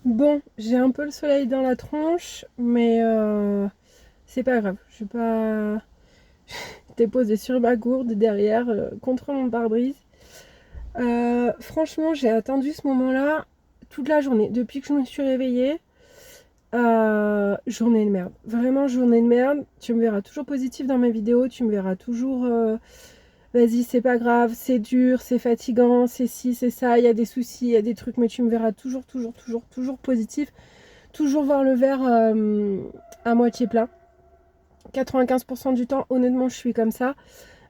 Bon, j'ai un peu le soleil dans la tronche, mais c'est pas grave. Je vais pas déposer sur ma gourde derrière contre mon pare-brise. Franchement, j'ai attendu ce moment-là toute la journée. Depuis que je me suis réveillée, journée de merde. Vraiment journée de merde. Tu me verras toujours positive dans mes vidéos. Tu me verras toujours vas-y, c'est pas grave, c'est dur, c'est fatigant, c'est ci, c'est ça, il y a des soucis, il y a des trucs, mais tu me verras toujours, toujours, toujours, toujours positif. Toujours voir le verre à moitié plein. 95% du temps, honnêtement, je suis comme ça.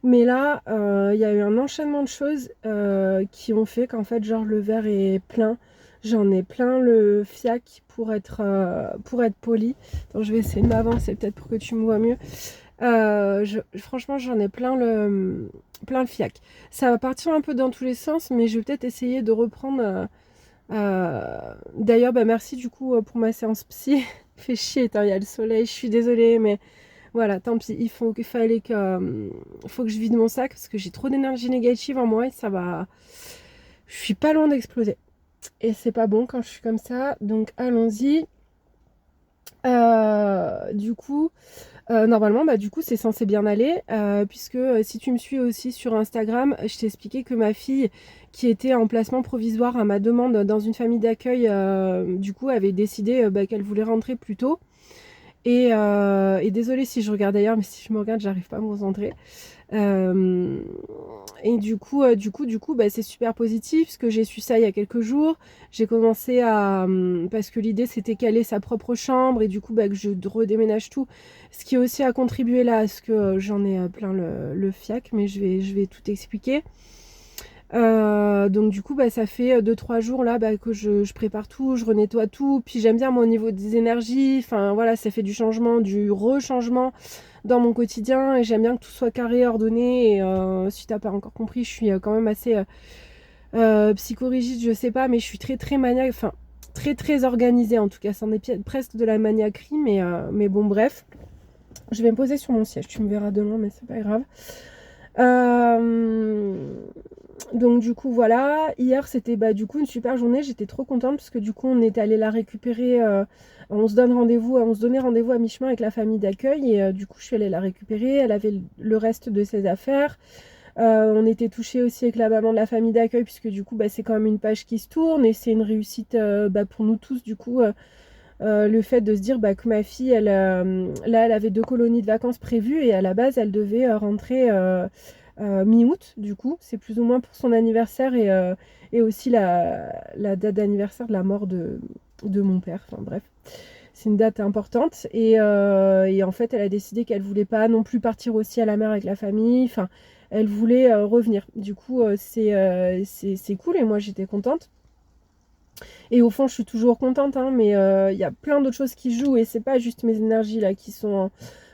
Mais là, il y a eu un enchaînement de choses qui ont fait qu'en fait, genre, le verre est plein. J'en ai plein le fiac pour être poli. Donc, je vais essayer de m'avancer peut-être pour que tu me vois mieux. Franchement, j'en ai plein le fiac. Ça va partir un peu dans tous les sens, mais je vais peut-être essayer de reprendre. D'ailleurs, bah, merci du coup pour ma séance psy. Fait chier, il y a le soleil, je suis désolée, mais voilà, tant pis. Faut que je vide mon sac parce que j'ai trop d'énergie négative en moi et ça va. Je suis pas loin d'exploser. Et c'est pas bon quand je suis comme ça, donc allons-y. Du coup, normalement, bah, du coup, c'est censé bien aller, puisque si tu me suis aussi sur Instagram, je t'ai expliqué que ma fille, qui était en placement provisoire à ma demande dans une famille d'accueil, du coup, avait décidé bah, qu'elle voulait rentrer plus tôt. Et désolée si je regarde ailleurs, mais si je me regarde, j'arrive pas à me concentrer. Euh, et du coup, bah, c'est super positif parce que j'ai su ça il y a quelques jours. J'ai commencé parce que l'idée c'était caler sa propre chambre et du coup bah, que je redéménage tout. Ce qui aussi a contribué là à ce que j'en ai plein le fiac, mais je vais tout expliquer. Donc du coup bah, ça fait 2-3 jours là bah, que je prépare tout, je renettoie tout, puis j'aime bien moi au niveau des énergies, enfin voilà ça fait du changement, du rechangement dans mon quotidien et j'aime bien que tout soit carré, ordonné et si t'as pas encore compris je suis quand même assez psychorigide je sais pas mais je suis très très maniaque, enfin très très organisée en tout cas, c'en est presque de la maniaquerie mais bon bref, je vais me poser sur mon siège, tu me verras de loin mais c'est pas grave. Euh, donc du coup voilà, hier c'était bah, du coup une super journée, j'étais trop contente parce que du coup on est allé la récupérer, on se donnait rendez-vous à mi-chemin avec la famille d'accueil et du coup je suis allée la récupérer, elle avait le reste de ses affaires. On était touchés aussi avec la maman de la famille d'accueil puisque du coup bah, c'est quand même une page qui se tourne et c'est une réussite bah, pour nous tous du coup le fait de se dire bah, que ma fille là elle avait 2 colonies de vacances prévues et à la base elle devait rentrer mi-août, du coup, c'est plus ou moins pour son anniversaire et aussi la date d'anniversaire de la mort de mon père. Enfin bref, c'est une date importante. Et en fait, elle a décidé qu'elle voulait pas non plus partir aussi à la mer avec la famille. Enfin, elle voulait revenir. Du coup, c'est cool et moi j'étais contente. Et au fond, je suis toujours contente, hein, mais il y a plein d'autres choses qui jouent et c'est pas juste mes énergies là qui sont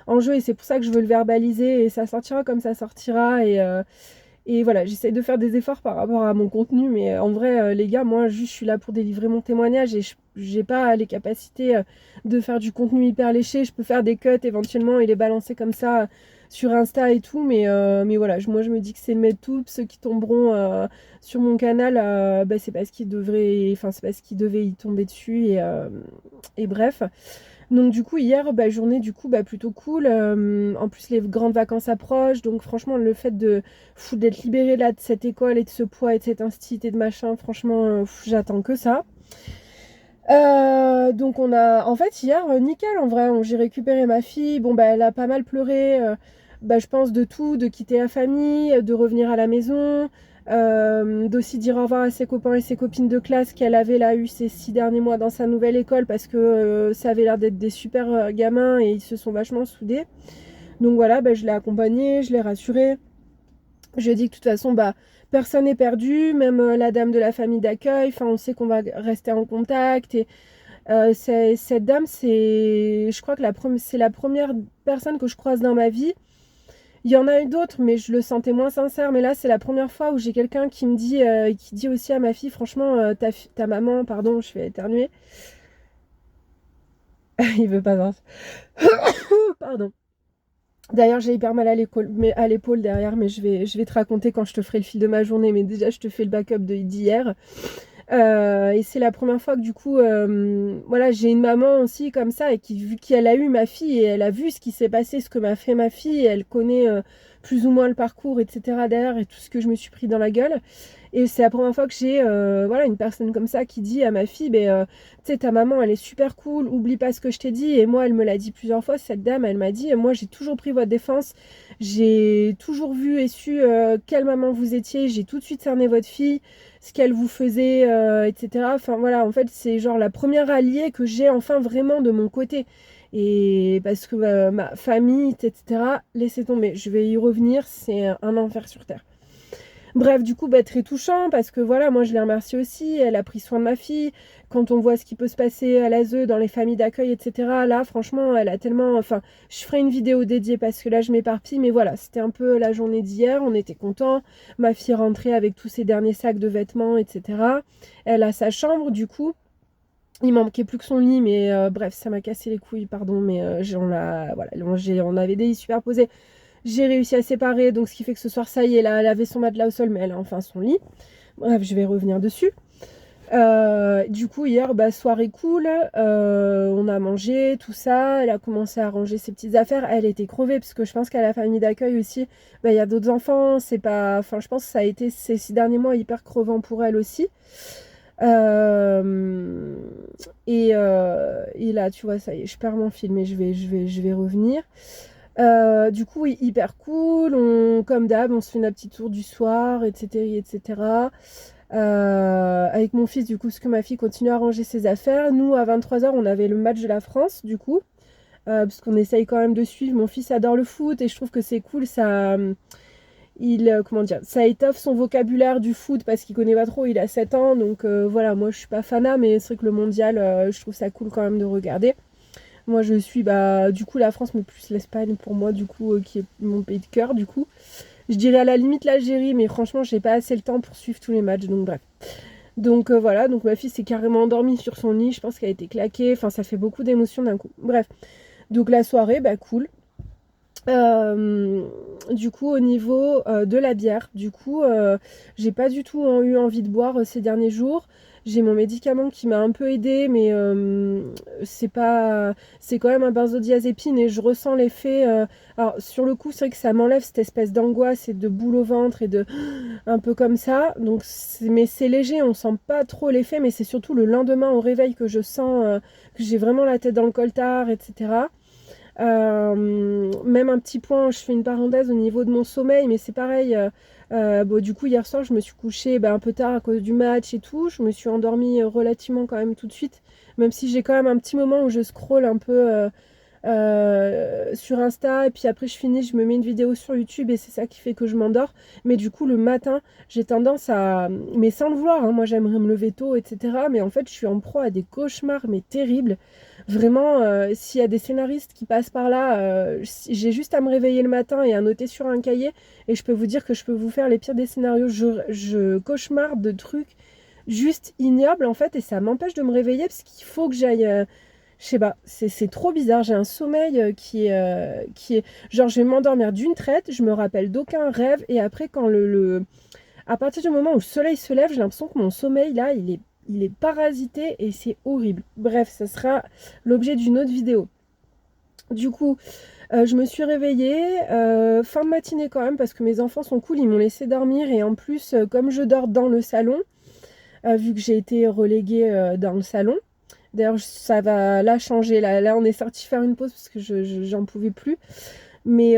en jeu et c'est pour ça que je veux le verbaliser et ça sortira comme ça sortira et voilà, j'essaie de faire des efforts par rapport à mon contenu, mais en vrai, les gars, moi, juste, je suis là pour délivrer mon témoignage et j'ai pas les capacités de faire du contenu hyper léché. Je peux faire des cuts éventuellement et les balancer comme ça sur Insta et tout, mais voilà, moi, je me dis que c'est mes tout ceux qui tomberont sur mon canal, bah, c'est parce qu'ils devraient, enfin, c'est parce qu'ils devaient y tomber dessus et bref. Donc du coup hier journée du coup plutôt cool. En plus les grandes vacances approchent donc franchement le fait de d'être libérée là de cette école et de ce poids et de cette institut et de machin franchement j'attends que ça. Donc on a en fait hier nickel en vrai j'ai récupéré ma fille, bon bah elle a pas mal pleuré, je pense de tout, de quitter la famille, de revenir à la maison, d'aussi dire au revoir à ses copains et ses copines de classe qu'elle avait là eu ces 6 derniers mois dans sa nouvelle école parce que ça avait l'air d'être des super gamins et ils se sont vachement soudés. Donc voilà, je l'ai accompagnée, je l'ai rassurée. Je lui ai dit que de toute façon, personne n'est perdu, même la dame de la famille d'accueil. Enfin, on sait qu'on va rester en contact. Et cette dame, je crois que c'est la première personne que je croise dans ma vie. Il y en a eu d'autres, mais je le sentais moins sincère. Mais là, c'est la première fois où j'ai quelqu'un qui me dit, qui dit aussi à ma fille, franchement, ta maman, pardon, je vais éternuer. Il veut pas voir. Pardon. D'ailleurs, j'ai hyper mal à l'épaule derrière, mais je vais te raconter quand je te ferai le fil de ma journée. Mais déjà, je te fais le backup d'hier. Et c'est la première fois que du coup, voilà, j'ai une maman aussi comme ça et qui, vu qu'elle a eu ma fille et elle a vu ce qui s'est passé, ce que m'a fait ma fille, et elle connaît plus ou moins le parcours, etc. derrière et tout ce que je me suis pris dans la gueule. Et c'est la première fois que j'ai voilà, une personne comme ça qui dit à ma fille, tu sais, ta maman, elle est super cool, oublie pas ce que je t'ai dit. Et moi, elle me l'a dit plusieurs fois, cette dame, elle m'a dit, moi, j'ai toujours pris votre défense, j'ai toujours vu et su quelle maman vous étiez, j'ai tout de suite cerné votre fille, ce qu'elle vous faisait, etc. Enfin voilà, en fait, c'est genre la première alliée que j'ai enfin vraiment de mon côté. Et parce que ma famille, etc., laissez tomber, je vais y revenir, c'est un enfer sur terre. Bref, du coup, très touchant parce que voilà, moi je l'ai remerciée aussi. Elle a pris soin de ma fille. Quand on voit ce qui peut se passer à l'ASE, dans les familles d'accueil, etc., là, franchement, elle a tellement. Enfin, je ferai une vidéo dédiée parce que là, je m'éparpille. Mais voilà, c'était un peu la journée d'hier. On était contents. Ma fille rentrait avec tous ses derniers sacs de vêtements, etc. Elle a sa chambre, du coup. Il manquait plus que son lit, mais bref, ça m'a cassé les couilles, pardon. Mais voilà, on avait des lits superposés. J'ai réussi à séparer, donc ce qui fait que ce soir, ça y est, là, elle avait son matelas au sol, mais elle a enfin son lit. Bref, je vais revenir dessus. Du coup, hier, soirée cool, on a mangé, tout ça. Elle a commencé à ranger ses petites affaires. Elle était crevée, parce que je pense qu'à la famille d'accueil aussi, il y a d'autres enfants. C'est pas... Enfin, je pense que ça a été ces 6 derniers mois hyper crevant pour elle aussi. Et là, tu vois, ça y est, je perds mon film et je vais revenir. Du coup, oui, hyper cool. Comme d'hab, on se fait notre petit tour du soir, etc. etc. Avec mon fils, du coup, parce que ma fille continue à ranger ses affaires. Nous, à 23h, on avait le match de la France, du coup. Parce qu'on essaye quand même de suivre. Mon fils adore le foot et je trouve que c'est cool. Comment dire, ça étoffe son vocabulaire du foot parce qu'il connaît pas trop. Il a 7 ans. Donc voilà, moi, je suis pas fanat, mais c'est vrai que le mondial, je trouve ça cool quand même de regarder. Moi, je suis, du coup, la France, mais plus l'Espagne pour moi, du coup, qui est mon pays de cœur, du coup. Je dirais à la limite l'Algérie, mais franchement, j'ai pas assez le temps pour suivre tous les matchs, donc bref. Donc voilà, donc ma fille s'est carrément endormie sur son lit, je pense qu'elle a été claquée, enfin, ça fait beaucoup d'émotions d'un coup. Bref, donc la soirée, cool. Du coup, au niveau de la bière, du coup, j'ai pas du tout eu envie de boire ces derniers jours. J'ai mon médicament qui m'a un peu aidé, mais c'est pas, c'est quand même un benzodiazépine et je ressens l'effet. Alors sur le coup, c'est vrai que ça m'enlève cette espèce d'angoisse et de boule au ventre et de un peu comme ça. Donc, mais c'est léger, on sent pas trop l'effet, mais c'est surtout le lendemain au réveil que je sens que j'ai vraiment la tête dans le coltard, etc. Même un petit point, je fais une parenthèse au niveau de mon sommeil, mais c'est pareil. Du coup, hier soir, je me suis couchée un peu tard à cause du match et tout. Je me suis endormie relativement quand même tout de suite, même si j'ai quand même un petit moment où je scrolle un peu sur Insta, et puis après je finis, je me mets une vidéo sur YouTube et c'est ça qui fait que je m'endors. Mais du coup, le matin, j'ai tendance à... Mais sans le vouloir, hein, moi j'aimerais me lever tôt, etc. Mais en fait, je suis en proie à des cauchemars, mais terribles. Vraiment, s'il y a des scénaristes qui passent par là, j'ai juste à me réveiller le matin et à noter sur un cahier. Et je peux vous dire que je peux vous faire les pires des scénarios. Je cauchemarde de trucs juste ignobles en fait. Et ça m'empêche de me réveiller parce qu'il faut que j'aille... je sais pas, c'est trop bizarre. J'ai un sommeil qui est... Genre, je vais m'endormir d'une traite, je me rappelle d'aucun rêve. Et après, quand à partir du moment où le soleil se lève, j'ai l'impression que mon sommeil, là, il est parasité et c'est horrible. Bref, ça sera l'objet d'une autre vidéo. Du coup, je me suis réveillée, fin de matinée quand même, parce que mes enfants sont cool, ils m'ont laissé dormir. Et en plus, comme je dors dans le salon, vu que j'ai été reléguée dans le salon, d'ailleurs, ça va là changer. Là, on est sorti faire une pause parce que j'en pouvais plus. Mais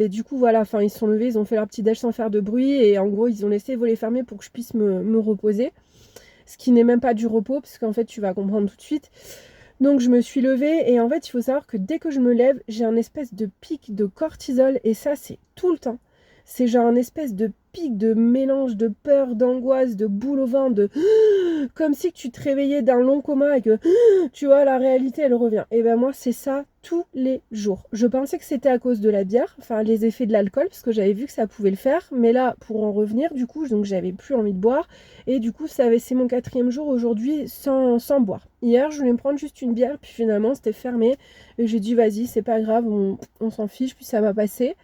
du coup, voilà, enfin, ils se sont levés, ils ont fait leur petit déj sans faire de bruit. Et en gros, ils ont laissé les volets fermés pour que je puisse me reposer. Ce qui n'est même pas du repos, parce qu'en fait, tu vas comprendre tout de suite. Donc, je me suis levée. Et en fait, il faut savoir que dès que je me lève, j'ai un espèce de pic de cortisol. Et ça, c'est tout le temps. C'est genre un espèce de pic de mélange de peur, d'angoisse, de boule au ventre, de... Comme si tu te réveillais d'un long coma et que, tu vois, la réalité, elle revient. Et ben moi, c'est ça tous les jours. Je pensais que c'était à cause de la bière, enfin les effets de l'alcool, parce que j'avais vu que ça pouvait le faire. Mais là, pour en revenir, du coup, donc j'avais plus envie de boire. Et du coup, c'est mon 4e jour aujourd'hui sans boire. Hier, je voulais me prendre juste une bière, puis finalement, c'était fermé. Et j'ai dit, vas-y, c'est pas grave, on s'en fiche, puis ça m'a passé.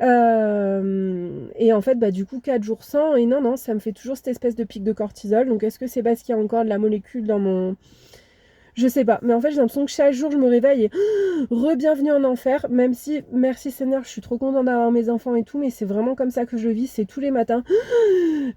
Et en fait, bah, du coup, 4 jours sans, et non, ça me fait toujours cette espèce de pic de cortisol. Donc, est-ce que c'est parce qu'il y a encore de la molécule dans mon... Je sais pas, mais en fait j'ai l'impression que chaque jour je me réveille et re-bienvenue en enfer, même si, merci Seigneur, je suis trop contente d'avoir mes enfants et tout, mais c'est vraiment comme ça que je le vis, c'est tous les matins,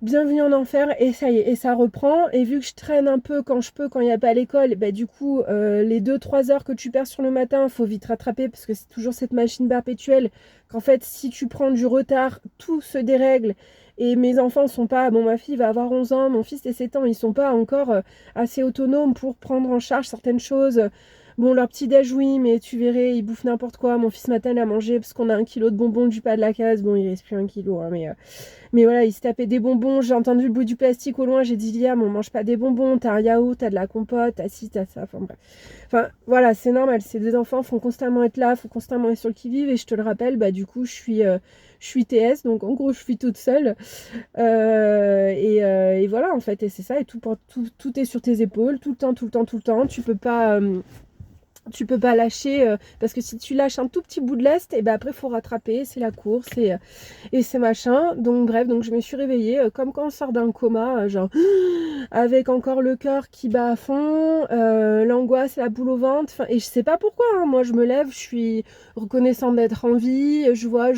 bienvenue en enfer, et ça y est, et ça reprend, et vu que je traîne un peu quand je peux, quand il n'y a pas l'école, bah du coup, les 2-3 heures que tu perds sur le matin, faut vite rattraper, parce que c'est toujours cette machine perpétuelle, qu'en fait, si tu prends du retard, tout se dérègle, et mes enfants sont pas, bon ma fille va avoir 11 ans, mon fils et 7 ans, ils sont pas encore assez autonomes pour prendre en charge certaines choses. Bon, leur petit déj, oui, mais tu verrais, ils bouffent n'importe quoi. Mon fils matin, il a mangé parce qu'on a 1 kilo de bonbons du pas de la case. Bon, il reste plus 1 kilo, hein, mais voilà, il se tapait des bonbons. J'ai entendu le bruit du plastique au loin. J'ai dit, Liam, on mange pas des bonbons. T'as un yaourt, t'as de la compote, t'as ci, t'as ça. Enfin bref. Enfin, voilà, c'est normal. Ces deux enfants font constamment être là, font constamment être sur le qui-vive. Et je te le rappelle, bah du coup, je suis TS, donc en gros, je suis toute seule. Et voilà, en fait, et c'est ça. Et tout est sur tes épaules, tout le temps, tout le temps, tout le temps. Tu peux pas lâcher, parce que si tu lâches un tout petit bout de lest, et ben après, il faut rattraper. C'est la course, et c'est machin. Donc bref, donc je me suis réveillée comme quand on sort d'un coma, genre avec encore le cœur qui bat à fond, l'angoisse, la boule au ventre. Enfin, et je sais pas pourquoi, hein. Moi je me lève, je suis reconnaissante d'être en vie, j'ouvre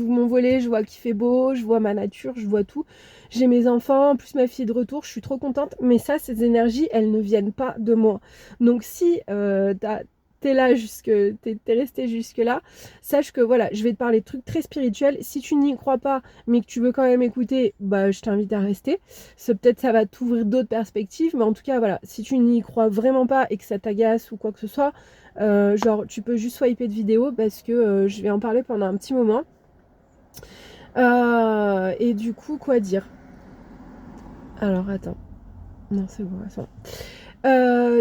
mon volet, je vois qu'il fait beau, je vois ma nature, je vois tout. J'ai mes enfants, en plus ma fille est de retour, je suis trop contente. Mais ça, ces énergies, elles ne viennent pas de moi. Donc si t'es là t'es resté jusque là, sache que voilà, je vais te parler de trucs très spirituels. Si tu n'y crois pas, mais que tu veux quand même écouter, bah je t'invite à rester. Peut-être ça va t'ouvrir d'autres perspectives, mais en tout cas voilà, si tu n'y crois vraiment pas et que ça t'agace ou quoi que ce soit, genre tu peux juste swiper de vidéo parce que je vais en parler pendant un petit moment. Et du coup, quoi dire? Alors attends, non c'est bon, attends.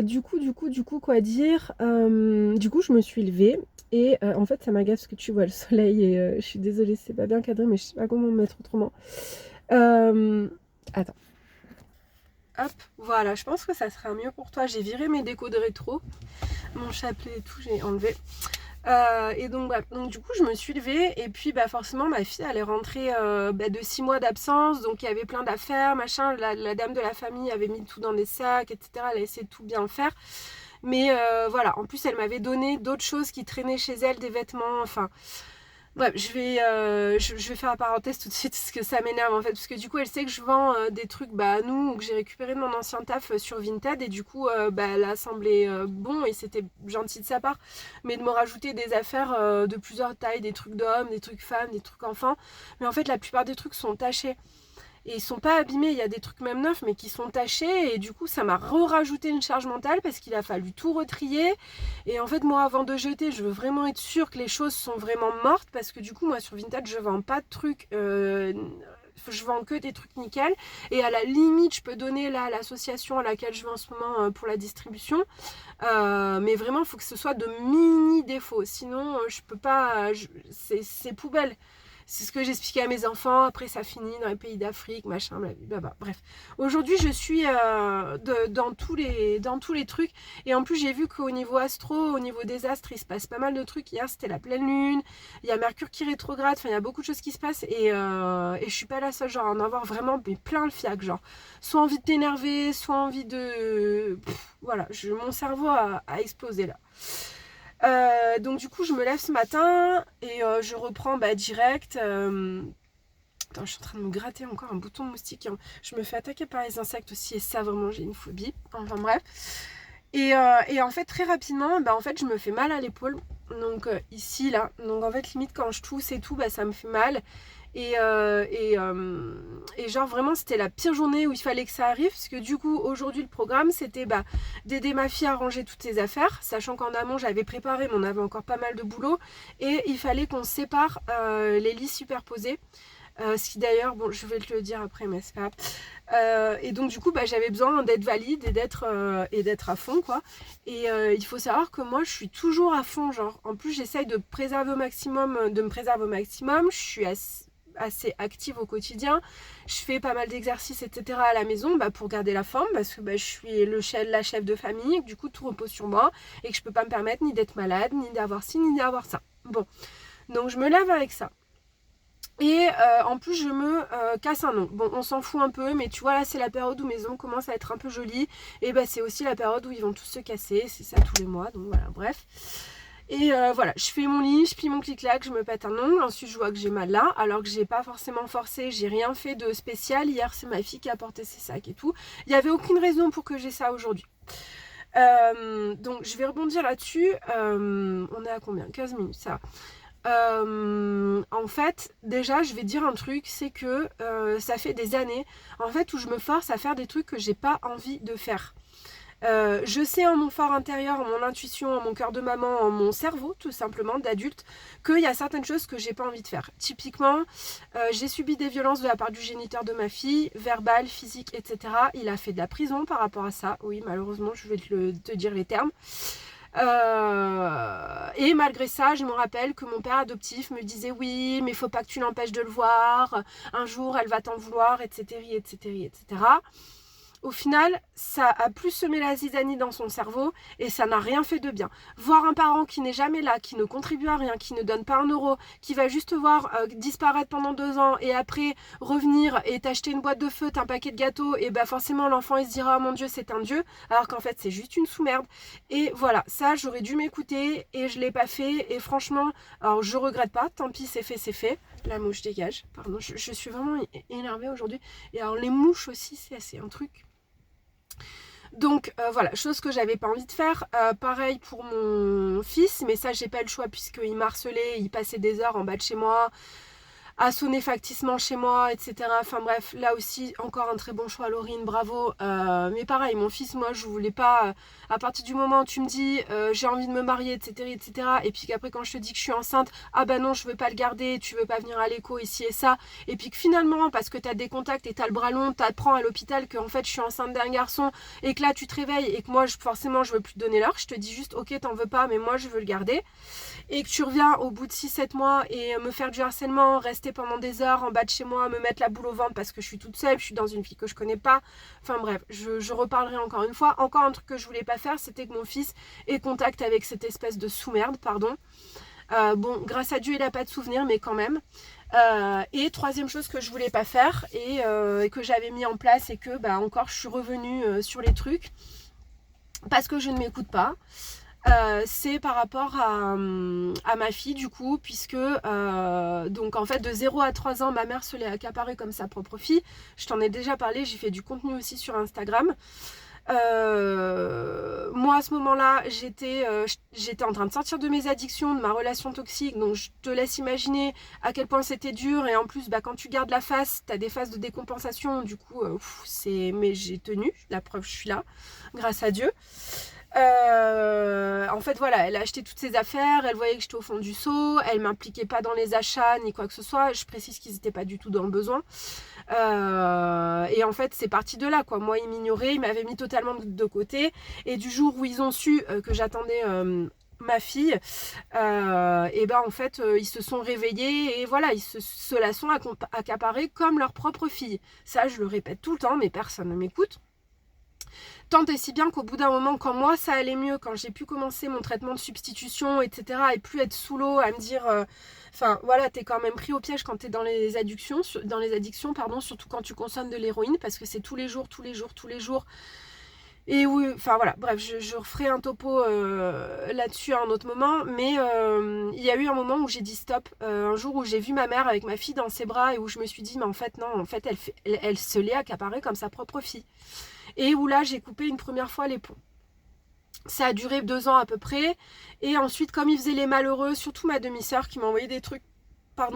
Du coup, quoi dire? Du coup, je me suis levée et en fait, ça m'agace parce que tu vois le soleil et je suis désolée, c'est pas bien cadré, mais je sais pas comment me mettre autrement. Attends. Hop, voilà, je pense que ça sera mieux pour toi. J'ai viré mes décos de rétro, mon chapelet et tout, j'ai enlevé. Et donc, bah, donc du coup je me suis levée et puis bah forcément ma fille elle est rentrée de 6 mois d'absence, donc il y avait plein d'affaires machin, la dame de la famille avait mis tout dans des sacs, etc. Elle a essayé de tout bien faire, mais voilà, en plus elle m'avait donné d'autres choses qui traînaient chez elle, des vêtements, enfin bref, je vais faire la parenthèse tout de suite parce que ça m'énerve en fait, parce que du coup elle sait que je vends des trucs à nous, que j'ai récupéré de mon ancien taf sur Vinted, et du coup elle a semblé bon et c'était gentil de sa part, mais de me rajouter des affaires de plusieurs tailles, des trucs d'hommes, des trucs femmes, des trucs enfants, mais en fait la plupart des trucs sont tachés. Et ils sont pas abîmés, il y a des trucs même neufs mais qui sont tachés, et du coup ça m'a rajouté une charge mentale parce qu'il a fallu tout retrier. Et en fait moi avant de jeter, je veux vraiment être sûre que les choses sont vraiment mortes, parce que du coup moi sur Vinted je vends pas de trucs, je vends que des trucs nickel, et à la limite je peux donner là à l'association à laquelle je vais en ce moment pour la distribution, mais vraiment il faut que ce soit de mini défauts, sinon je peux pas, c'est poubelle. C'est ce que j'expliquais à mes enfants. Après, ça finit dans les pays d'Afrique, machin, blablabla. Bref. Aujourd'hui, je suis dans tous les trucs. Et en plus, j'ai vu qu'au niveau astro, au niveau des astres, il se passe pas mal de trucs. Hier, c'était la pleine lune. Il y a Mercure qui rétrograde. Enfin, il y a beaucoup de choses qui se passent. Et je suis pas la seule, genre, à en avoir vraiment plein le fiac. Genre, soit envie de t'énerver, soit envie de... voilà, mon cerveau a explosé là. Donc du coup je me lève ce matin et je reprends direct. Attends, je suis en train de me gratter encore un bouton de moustique. Je me fais attaquer par les insectes aussi, et ça vraiment j'ai une phobie. Enfin bref. Et en fait très rapidement, en fait je me fais mal à l'épaule. Donc ici là. Donc en fait limite quand je tousse et tout, ça me fait mal. Et genre vraiment c'était la pire journée où il fallait que ça arrive, parce que du coup aujourd'hui le programme c'était d'aider ma fille à ranger toutes ses affaires, sachant qu'en amont j'avais préparé mais on avait encore pas mal de boulot, et il fallait qu'on sépare les lits superposés, ce qui d'ailleurs, bon je vais te le dire après mais c'est pas grave. Et donc du coup j'avais besoin d'être valide et d'être à fond quoi. Et il faut savoir que moi je suis toujours à fond, genre en plus j'essaye de me préserver au maximum, je suis assez active au quotidien, je fais pas mal d'exercices etc à la maison pour garder la forme, parce que je suis la chef de famille, et que, du coup tout repose sur moi et que je peux pas me permettre ni d'être malade, ni d'avoir ci, ni d'avoir ça. Bon, Donc je me lève avec ça. Et en plus je me casse un ongle. Bon, on s'en fout un peu, mais tu vois là c'est la période où mes ongles commencent à être un peu jolis. Et bah c'est aussi la période où ils vont tous se casser, c'est ça tous les mois, donc voilà, bref. Et voilà, je fais mon lit, je plie mon clic-clac, je me pète un ongle, ensuite je vois que j'ai mal là, alors que j'ai pas forcément forcé, j'ai rien fait de spécial. Hier c'est ma fille qui a porté ses sacs et tout. Il n'y avait aucune raison pour que j'ai ça aujourd'hui. Donc je vais rebondir là-dessus. On est à combien? 15 minutes, ça. En fait, déjà, je vais dire un truc, c'est que ça fait des années, en fait, où je me force à faire des trucs que j'ai pas envie de faire. Je sais en mon fort intérieur, en mon intuition, en mon cœur de maman, en mon cerveau, tout simplement, d'adulte, qu'il y a certaines choses que j'ai pas envie de faire. Typiquement, j'ai subi des violences de la part du géniteur de ma fille, verbales, physiques, etc. Il a fait de la prison par rapport à ça. Oui, malheureusement, je vais te dire les termes. Et malgré ça, je me rappelle que mon père adoptif me disait oui, mais faut pas que tu l'empêches de le voir, un jour elle va t'en vouloir, etc., etc., etc. Au final, ça a plus semé la zizanie dans son cerveau et ça n'a rien fait de bien. Voir un parent qui n'est jamais là, qui ne contribue à rien, qui ne donne pas un euro, qui va juste te voir disparaître pendant 2 ans et après revenir et t'acheter une boîte de feu, un paquet de gâteaux, et bah forcément l'enfant il se dira oh mon dieu c'est un dieu, alors qu'en fait c'est juste une sous-merde. Et voilà, ça j'aurais dû m'écouter et je l'ai pas fait et franchement, alors je regrette pas, tant pis c'est fait. La mouche dégage, pardon, je suis vraiment énervée aujourd'hui. Et alors les mouches aussi c'est un truc. Donc voilà, chose que j'avais pas envie de faire. Pareil pour mon fils, mais ça j'ai pas le choix puisqu'il m'a harcelé, il passait des heures en bas de chez moi, à sonner facticement chez moi, etc. Enfin bref, là aussi, encore un très bon choix, Laurine, bravo. Mais pareil, mon fils, moi, je voulais pas... à partir du moment où tu me dis, j'ai envie de me marier, etc., etc., et puis qu'après, quand je te dis que je suis enceinte, ah bah non, je veux pas le garder, tu veux pas venir à l'écho, ici et ça, et puis que finalement, parce que t'as des contacts et t'as le bras long, t'apprends à l'hôpital que en fait, je suis enceinte d'un garçon, et que là, tu te réveilles, et que moi, forcément, je veux plus te donner l'heure, je te dis juste, ok, t'en veux pas, mais moi, je veux le garder, et que tu reviens au bout de 6-7 mois et me faire du harcèlement, rester pendant des heures en bas de chez moi, me mettre la boule au ventre parce que je suis toute seule, je suis dans une ville que je connais pas. Enfin bref, je reparlerai encore une fois. Encore un truc que je voulais pas faire, c'était que mon fils ait contact avec cette espèce de sous-merde, pardon. Bon, grâce à Dieu, il n'a pas de souvenir, mais quand même. Et troisième chose que je voulais pas faire et que j'avais mis en place et que, bah, encore, je suis revenue sur les trucs parce que je ne m'écoute pas. C'est par rapport à ma fille du coup, puisque donc en fait de 0 à 3 ans ma mère se l'est accaparée comme sa propre fille. Je t'en ai déjà parlé, j'ai fait du contenu aussi sur Instagram. Moi à ce moment là j'étais en train de sortir de mes addictions, de ma relation toxique, donc je te laisse imaginer à quel point c'était dur. Et en plus bah, quand tu gardes la face, t'as des phases de décompensation, du coup mais j'ai tenu, la preuve je suis là grâce à Dieu. En fait voilà, elle a acheté toutes ses affaires, elle voyait que j'étais au fond du seau, elle m'impliquait pas dans les achats ni quoi que ce soit, je précise qu'ils n'étaient pas du tout dans le besoin. Et en fait c'est parti de là quoi, moi ils m'ignoraient, ils m'avaient mis totalement de côté, et du jour où ils ont su que j'attendais ma fille, et ben en fait ils se sont réveillés et voilà, ils se la sont accaparés comme leur propre fille. Ça je le répète tout le temps mais personne ne m'écoute. Tant et si bien qu'au bout d'un moment, quand moi ça allait mieux, quand j'ai pu commencer mon traitement de substitution, etc., et plus être sous l'eau à me dire, enfin voilà, t'es quand même pris au piège quand t'es dans les addictions, surtout quand tu consommes de l'héroïne, parce que c'est tous les jours. Et oui, enfin voilà, bref, je referai un topo là-dessus à un autre moment, mais il y a eu un moment où j'ai dit stop, un jour où j'ai vu ma mère avec ma fille dans ses bras et où je me suis dit, mais en fait non, en fait elle se l'est accaparée comme sa propre fille. Et où là j'ai coupé une première fois les ponts. Ça a duré 2 ans à peu près. Et ensuite comme ils faisaient les malheureux, surtout ma demi-sœur qui m'a envoyé des trucs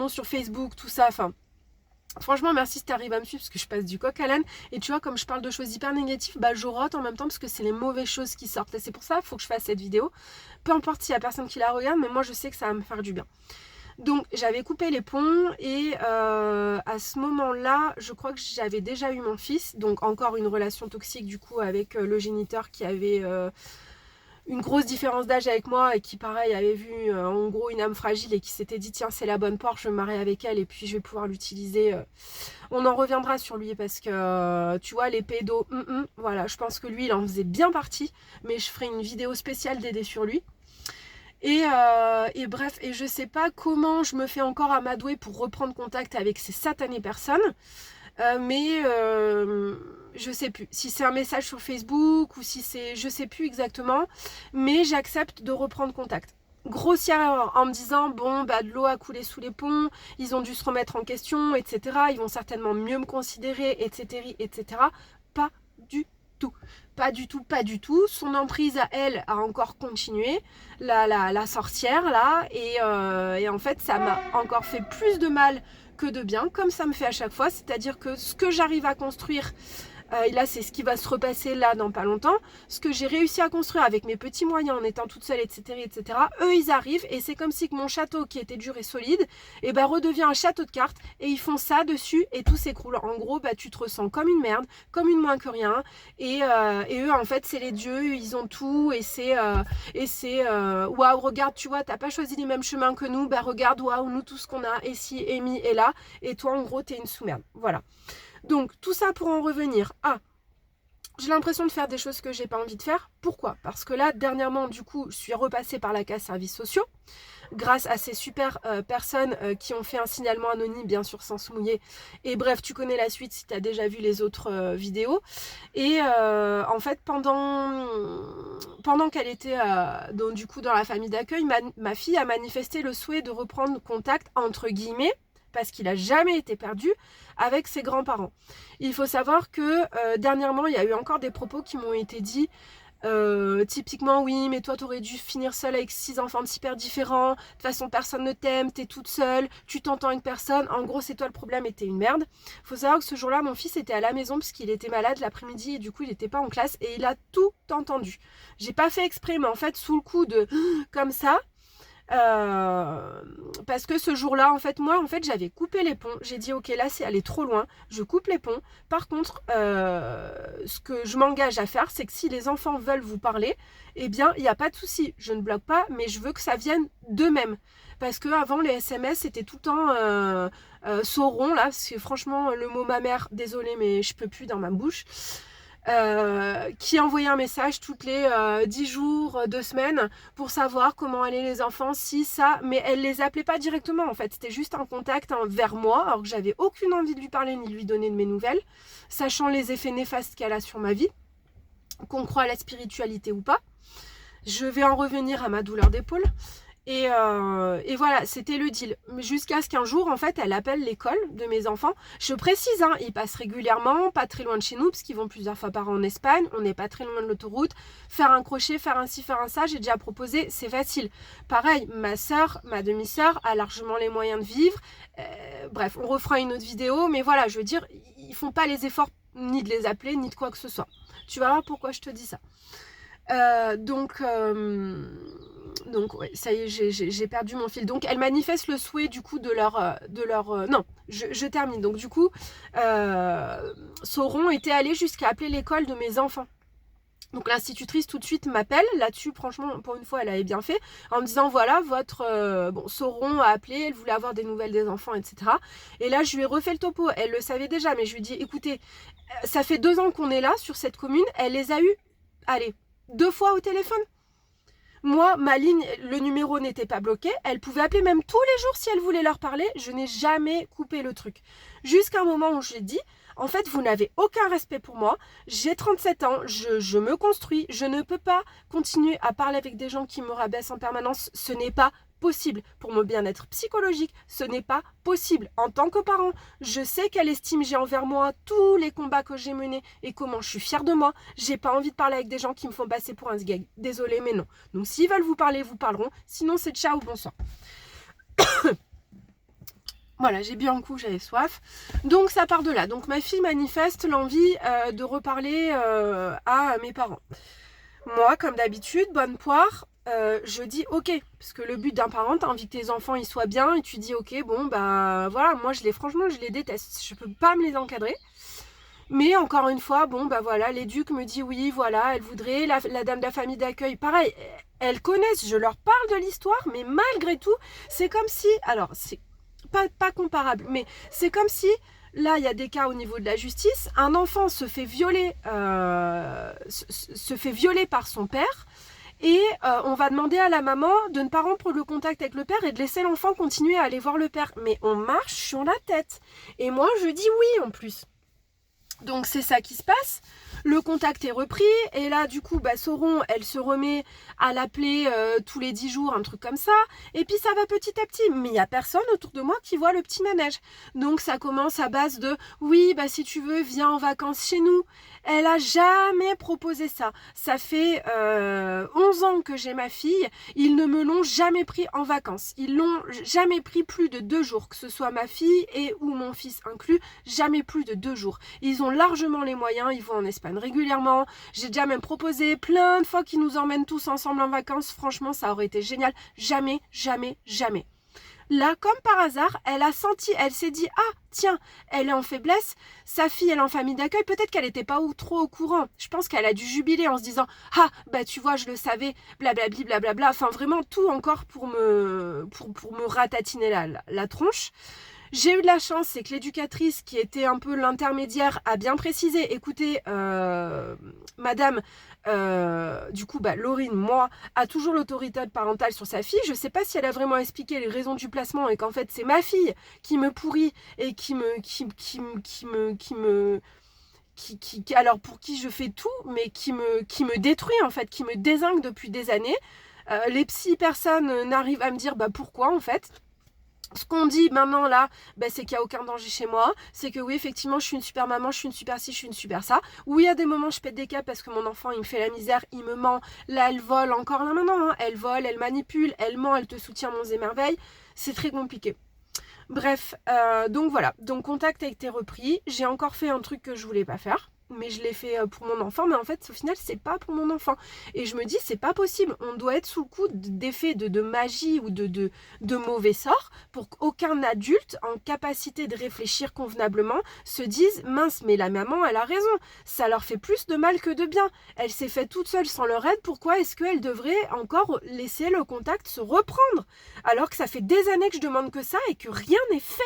sur Facebook, tout ça, enfin franchement merci si t'arrives à me suivre parce que je passe du coq à l'âne. Et tu vois comme je parle de choses hyper négatives, bah je rote en même temps parce que c'est les mauvaises choses qui sortent. Et c'est pour ça qu'il faut que je fasse cette vidéo. Peu importe s'il y a personne qui la regarde, mais moi je sais que ça va me faire du bien. Donc j'avais coupé les ponts et à ce moment-là, je crois que j'avais déjà eu mon fils. Donc encore une relation toxique du coup avec le géniteur qui avait une grosse différence d'âge avec moi et qui pareil avait vu en gros une âme fragile et qui s'était dit tiens c'est la bonne porte, je vais me marier avec elle et puis je vais pouvoir l'utiliser. On en reviendra sur lui parce que tu vois les pédos, voilà, je pense que lui il en faisait bien partie, mais je ferai une vidéo spéciale dédiée sur lui. Et bref, et je sais pas comment je me fais encore amadouer pour reprendre contact avec ces satanées personnes. Mais je sais plus si c'est un message sur Facebook ou si c'est, je sais plus exactement, mais j'accepte de reprendre contact. Grossière erreur en me disant bon bah de l'eau a coulé sous les ponts, ils ont dû se remettre en question, etc. Ils vont certainement mieux me considérer, etc., etc. Pas du tout, pas du tout, pas du tout. Son emprise à elle a encore continué, la sorcière là, et en fait ça m'a encore fait plus de mal que de bien, comme ça me fait à chaque fois, c'est-à-dire que ce que j'arrive à construire, et là c'est ce qui va se repasser là dans pas longtemps, ce que j'ai réussi à construire avec mes petits moyens en étant toute seule, etc., etc., eux ils arrivent et c'est comme si que mon château qui était dur et solide, et ben redevient un château de cartes et ils font ça dessus et tout s'écroule. En gros, bah tu te ressens comme une merde, comme une moins que rien, et eux en fait c'est les dieux, ils ont tout, et c'est waouh, regarde, tu vois, t'as pas choisi les mêmes chemins que nous, bah regarde, waouh, nous tout ce qu'on a, et si, et mi, et là, et toi en gros t'es une sous-merde. Voilà. Donc tout ça pour en revenir à j'ai l'impression de faire des choses que j'ai pas envie de faire. Pourquoi? Parce que là, dernièrement, du coup, je suis repassée par la case services sociaux, grâce à ces super personnes qui ont fait un signalement anonyme, bien sûr sans se mouiller. Et bref, tu connais la suite si tu as déjà vu les autres vidéos. Et en fait, pendant qu'elle était donc, du coup, dans la famille d'accueil, ma fille a manifesté le souhait de reprendre contact, entre guillemets, parce qu'il n'a jamais été perdu, avec ses grands-parents. Il faut savoir que dernièrement, il y a eu encore des propos qui m'ont été dits. Typiquement, oui, mais toi, t'aurais dû finir seule avec 6 enfants super différents. De toute façon, personne ne t'aime, t'es toute seule, tu t'entends avec personne. En gros, c'est toi le problème et t'es une merde. Faut savoir que ce jour-là, mon fils était à la maison parce qu'il était malade l'après-midi et du coup, il n'était pas en classe et il a tout entendu. J'ai pas fait exprès, mais en fait, sous le coup de comme ça, parce que ce jour-là, en fait, moi, j'avais coupé les ponts. J'ai dit, ok, là, c'est aller trop loin. Je coupe les ponts. Par contre, ce que je m'engage à faire, c'est que si les enfants veulent vous parler, eh bien, il n'y a pas de souci. Je ne bloque pas, mais je veux que ça vienne d'eux-mêmes. Parce que avant les SMS, c'était tout le temps sauron, là. Parce que franchement, le mot ma mère, désolée, mais je peux plus dans ma bouche. Qui envoyait un message toutes les 10 jours, 2 semaines pour savoir comment allaient les enfants, si, ça, mais elle les appelait pas directement en fait, c'était juste un contact vers moi, alors que j'avais aucune envie de lui parler ni de lui donner de mes nouvelles, sachant les effets néfastes qu'elle a sur ma vie, qu'on croit à la spiritualité ou pas. Je vais en revenir à ma douleur d'épaule. Et voilà, c'était le deal. Jusqu'à ce qu'un jour, en fait, elle appelle l'école de mes enfants. Je précise, hein, ils passent régulièrement, pas très loin de chez nous, parce qu'ils vont plusieurs fois par an en Espagne. On n'est pas très loin de l'autoroute. Faire un crochet, faire un ci, faire un ça, j'ai déjà proposé, c'est facile. Pareil, ma soeur, ma demi-sœur a largement les moyens de vivre. Bref, on refera une autre vidéo, mais voilà, je veux dire, ils font pas les efforts ni de les appeler, ni de quoi que ce soit. Tu vas voir pourquoi je te dis ça. Donc ouais, ça y est, j'ai perdu mon fil. Donc elle manifeste le souhait du coup de leur non, je termine. Donc du coup, Sauron était allé jusqu'à appeler l'école de mes enfants. Donc l'institutrice tout de suite m'appelle là-dessus, franchement pour une fois elle avait bien fait, en me disant voilà votre Sauron a appelé, elle voulait avoir des nouvelles des enfants, etc. Et là je lui ai refait le topo, elle le savait déjà, mais je lui ai dit écoutez, ça fait 2 ans qu'on est là sur cette commune, elle les a eu, allez, 2 fois au téléphone. Moi, ma ligne, le numéro n'était pas bloqué. Elle pouvait appeler même tous les jours si elle voulait leur parler. Je n'ai jamais coupé le truc. Jusqu'à un moment où j'ai dit, en fait, vous n'avez aucun respect pour moi. J'ai 37 ans, je me construis. Je ne peux pas continuer à parler avec des gens qui me rabaissent en permanence. Ce n'est pas possible. Pour mon bien-être psychologique, ce n'est pas possible. En tant que parent, je sais quelle estime j'ai envers moi, tous les combats que j'ai menés et comment je suis fière de moi. J'ai pas envie de parler avec des gens qui me font passer pour un sgeg. Désolée, mais non. Donc s'ils veulent vous parler, vous parleront. Sinon, c'est ciao, bonsoir. Voilà, j'ai bu un coup, j'avais soif. Donc ça part de là. Donc ma fille manifeste l'envie de reparler à mes parents. Moi, comme d'habitude, bonne poire, je dis ok, parce que le but d'un parent, t'as envie que tes enfants ils soient bien, et tu dis ok, bon bah voilà, moi franchement je les déteste, je peux pas me les encadrer. Mais encore une fois, bon bah voilà, l'éduc me dit oui, voilà, elle voudrait, la dame de la famille d'accueil, pareil, elles connaissent, je leur parle de l'histoire, mais malgré tout, c'est comme si, alors c'est pas comparable, mais c'est comme si là, il y a des cas au niveau de la justice. Un enfant se fait violer par son père. Et on va demander à la maman de ne pas rompre le contact avec le père et de laisser l'enfant continuer à aller voir le père. Mais on marche sur la tête. Et moi, je dis oui en plus. Donc c'est ça qui se passe, le contact est repris et là du coup Sauron elle se remet à l'appeler tous les 10 jours, un truc comme ça, et puis ça va petit à petit, mais il n'y a personne autour de moi qui voit le petit manège. Donc ça commence à base de oui si tu veux viens en vacances chez nous. Elle a jamais proposé ça. Ça fait 11 ans que j'ai ma fille, ils ne me l'ont jamais pris en vacances. Ils l'ont jamais pris plus de 2 jours, que ce soit ma fille et ou mon fils inclus, jamais plus de 2 jours. Ils ont largement les moyens, ils vont en Espagne régulièrement. J'ai déjà même proposé plein de fois qu'ils nous emmènent tous ensemble en vacances. Franchement, ça aurait été génial. Jamais, jamais, jamais. Là, comme par hasard, elle a senti, elle s'est dit, ah, tiens, elle est en faiblesse, sa fille, elle est en famille d'accueil, peut-être qu'elle n'était pas trop au courant. Je pense qu'elle a dû jubiler en se disant, ah, tu vois, je le savais, blablabli, blablabla. Enfin, vraiment, tout encore pour me ratatiner la tronche. J'ai eu de la chance, c'est que l'éducatrice qui était un peu l'intermédiaire a bien précisé, écoutez, madame, du coup, Laurine, moi, a toujours l'autorité parentale sur sa fille. Je sais pas si elle a vraiment expliqué les raisons du placement et qu'en fait, c'est ma fille qui me pourrit et alors pour qui je fais tout, mais qui me détruit en fait, qui me dézingue depuis des années. Les psy personnes n'arrivent à me dire pourquoi en fait. Ce qu'on dit maintenant là, c'est qu'il n'y a aucun danger chez moi. C'est que oui, effectivement, je suis une super maman, je suis une super ci, je suis une super ça. Oui, à des moments, je pète des câbles parce que mon enfant, il me fait la misère, il me ment. Là, elle vole encore là maintenant. Elle vole, elle manipule, elle ment, elle te soutient monts et merveilles. C'est très compliqué. Bref, donc voilà. Donc contact a été repris. J'ai encore fait un truc que je voulais pas faire. Mais je l'ai fait pour mon enfant, mais en fait au final c'est pas pour mon enfant, et je me dis c'est pas possible, on doit être sous le coup d'effets de magie ou de mauvais sorts pour qu'aucun adulte en capacité de réfléchir convenablement se dise mince mais la maman elle a raison, ça leur fait plus de mal que de bien, elle s'est faite toute seule sans leur aide, pourquoi est-ce qu'elle devrait encore laisser le contact se reprendre alors que ça fait des années que je demande que ça et que rien n'est fait,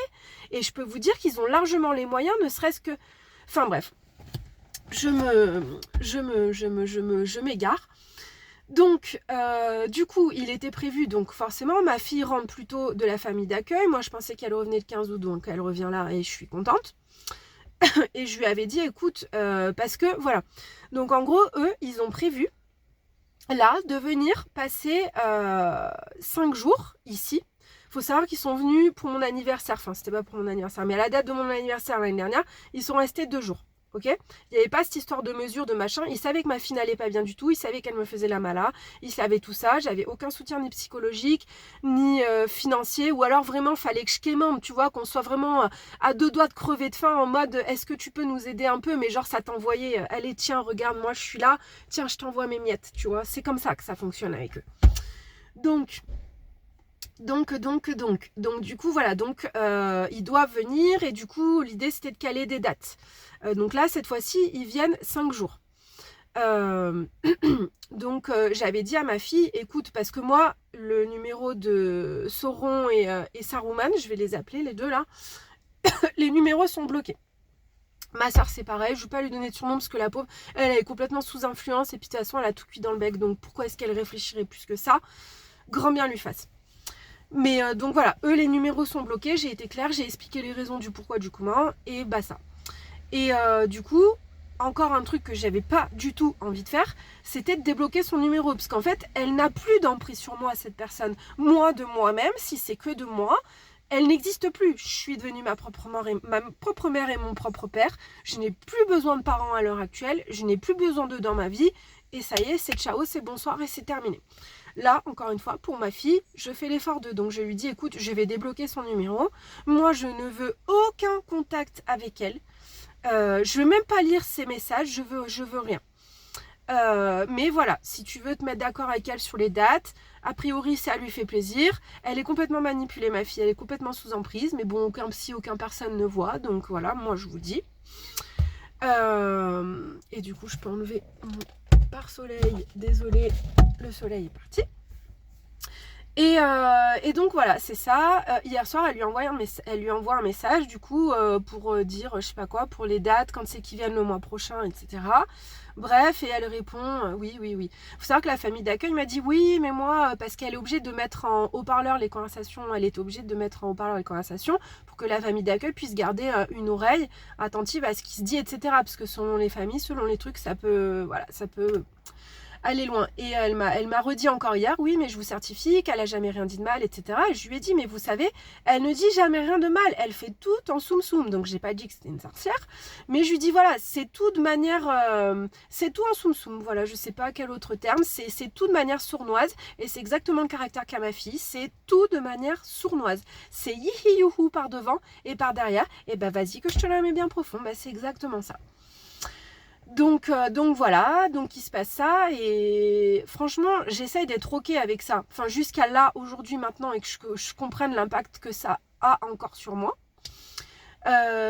et je peux vous dire qu'ils ont largement les moyens, ne serait-ce que, enfin bref. Je m'égare. Donc, du coup, il était prévu, donc forcément, ma fille rentre plutôt de la famille d'accueil. Moi, je pensais qu'elle revenait le 15 août, donc elle revient là et je suis contente. Et je lui avais dit, écoute, parce que, voilà. Donc, en gros, eux, ils ont prévu, là, de venir passer 5 jours ici. Il faut savoir qu'ils sont venus pour mon anniversaire. Enfin, c'était pas pour mon anniversaire, mais à la date de mon anniversaire l'année dernière, ils sont restés 2 jours. Ok, il n'y avait pas cette histoire de mesure, de machin. Ils savaient que ma fille n'allait pas bien du tout. Ils savaient qu'elle me faisait la mala. Ils savaient tout ça. J'avais aucun soutien ni psychologique, ni financier. Ou alors vraiment, fallait que je quémande, tu vois, qu'on soit vraiment à 2 doigts de crever de faim en mode est-ce que tu peux nous aider un peu? Mais genre, ça t'envoyait allez, tiens, regarde, moi je suis là. Tiens, je t'envoie mes miettes, tu vois. C'est comme ça que ça fonctionne avec eux. Donc du coup voilà, donc ils doivent venir et du coup l'idée c'était de caler des dates. Donc là cette fois-ci ils viennent 5 jours. Donc j'avais dit à ma fille, écoute, parce que moi le numéro de Sauron et Saruman, je vais les appeler les deux là, les numéros sont bloqués. Ma soeur c'est pareil, je ne vais pas lui donner de surnom parce que la pauvre, elle est complètement sous influence et puis de toute façon elle a tout cuit dans le bec, donc pourquoi est-ce qu'elle réfléchirait plus que ça? Grand bien lui fasse. Mais donc voilà, eux les numéros sont bloqués, j'ai été claire, j'ai expliqué les raisons du pourquoi du comment, et ça. Et du coup, encore un truc que j'avais pas du tout envie de faire, c'était de débloquer son numéro, parce qu'en fait, elle n'a plus d'emprise sur moi, cette personne. Moi, de moi-même, si c'est que de moi, elle n'existe plus. Je suis devenue ma propre mère et mon propre père. Je n'ai plus besoin de parents à l'heure actuelle, je n'ai plus besoin d'eux dans ma vie, et ça y est, c'est ciao, c'est bonsoir et c'est terminé. Là, encore une fois, pour ma fille, je fais l'effort de. Donc, je lui dis, écoute, je vais débloquer son numéro. Moi, je ne veux aucun contact avec elle. Je ne veux même pas lire ses messages. Je veux rien. Mais voilà, si tu veux te mettre d'accord avec elle sur les dates, a priori, ça lui fait plaisir. Elle est complètement manipulée, ma fille. Elle est complètement sous emprise. Mais bon, aucun psy, aucun personne ne voit. Donc, voilà, moi, je vous dis. Et du coup, je peux enlever mon pare-soleil. Désolée, le soleil est parti. Et donc voilà, c'est ça. Hier soir, elle lui envoie un message du coup pour dire je sais pas quoi, pour les dates, quand c'est qu'ils viennent le mois prochain, etc. Bref, et elle répond oui, oui, oui. Faut savoir que la famille d'accueil m'a dit oui, mais moi, parce qu'elle est obligée de mettre en haut-parleur les conversations, elle est obligée de mettre en haut-parleur les conversations pour que la famille d'accueil puisse garder une oreille attentive à ce qui se dit, etc. Parce que selon les familles, selon les trucs, voilà, ça peut aller loin. Et elle m'a redit encore hier, oui, mais je vous certifie qu'elle a jamais rien dit de mal, etc. Et je lui ai dit, mais vous savez, elle ne dit jamais rien de mal, elle fait tout en soum soum. Donc j'ai pas dit que c'était une sorcière, mais je lui dis, voilà, c'est tout de manière, c'est tout en soum soum. Voilà, je sais pas quel autre terme, c'est tout de manière sournoise, et c'est exactement le caractère qu'a ma fille, c'est tout de manière sournoise. C'est yihi youhou par devant et par derrière, et ben vas-y que je te la mets bien profond, ben c'est exactement ça. Donc voilà, donc il se passe ça et franchement j'essaye d'être ok avec ça, enfin jusqu'à là aujourd'hui maintenant et que je comprenne l'impact que ça a encore sur moi.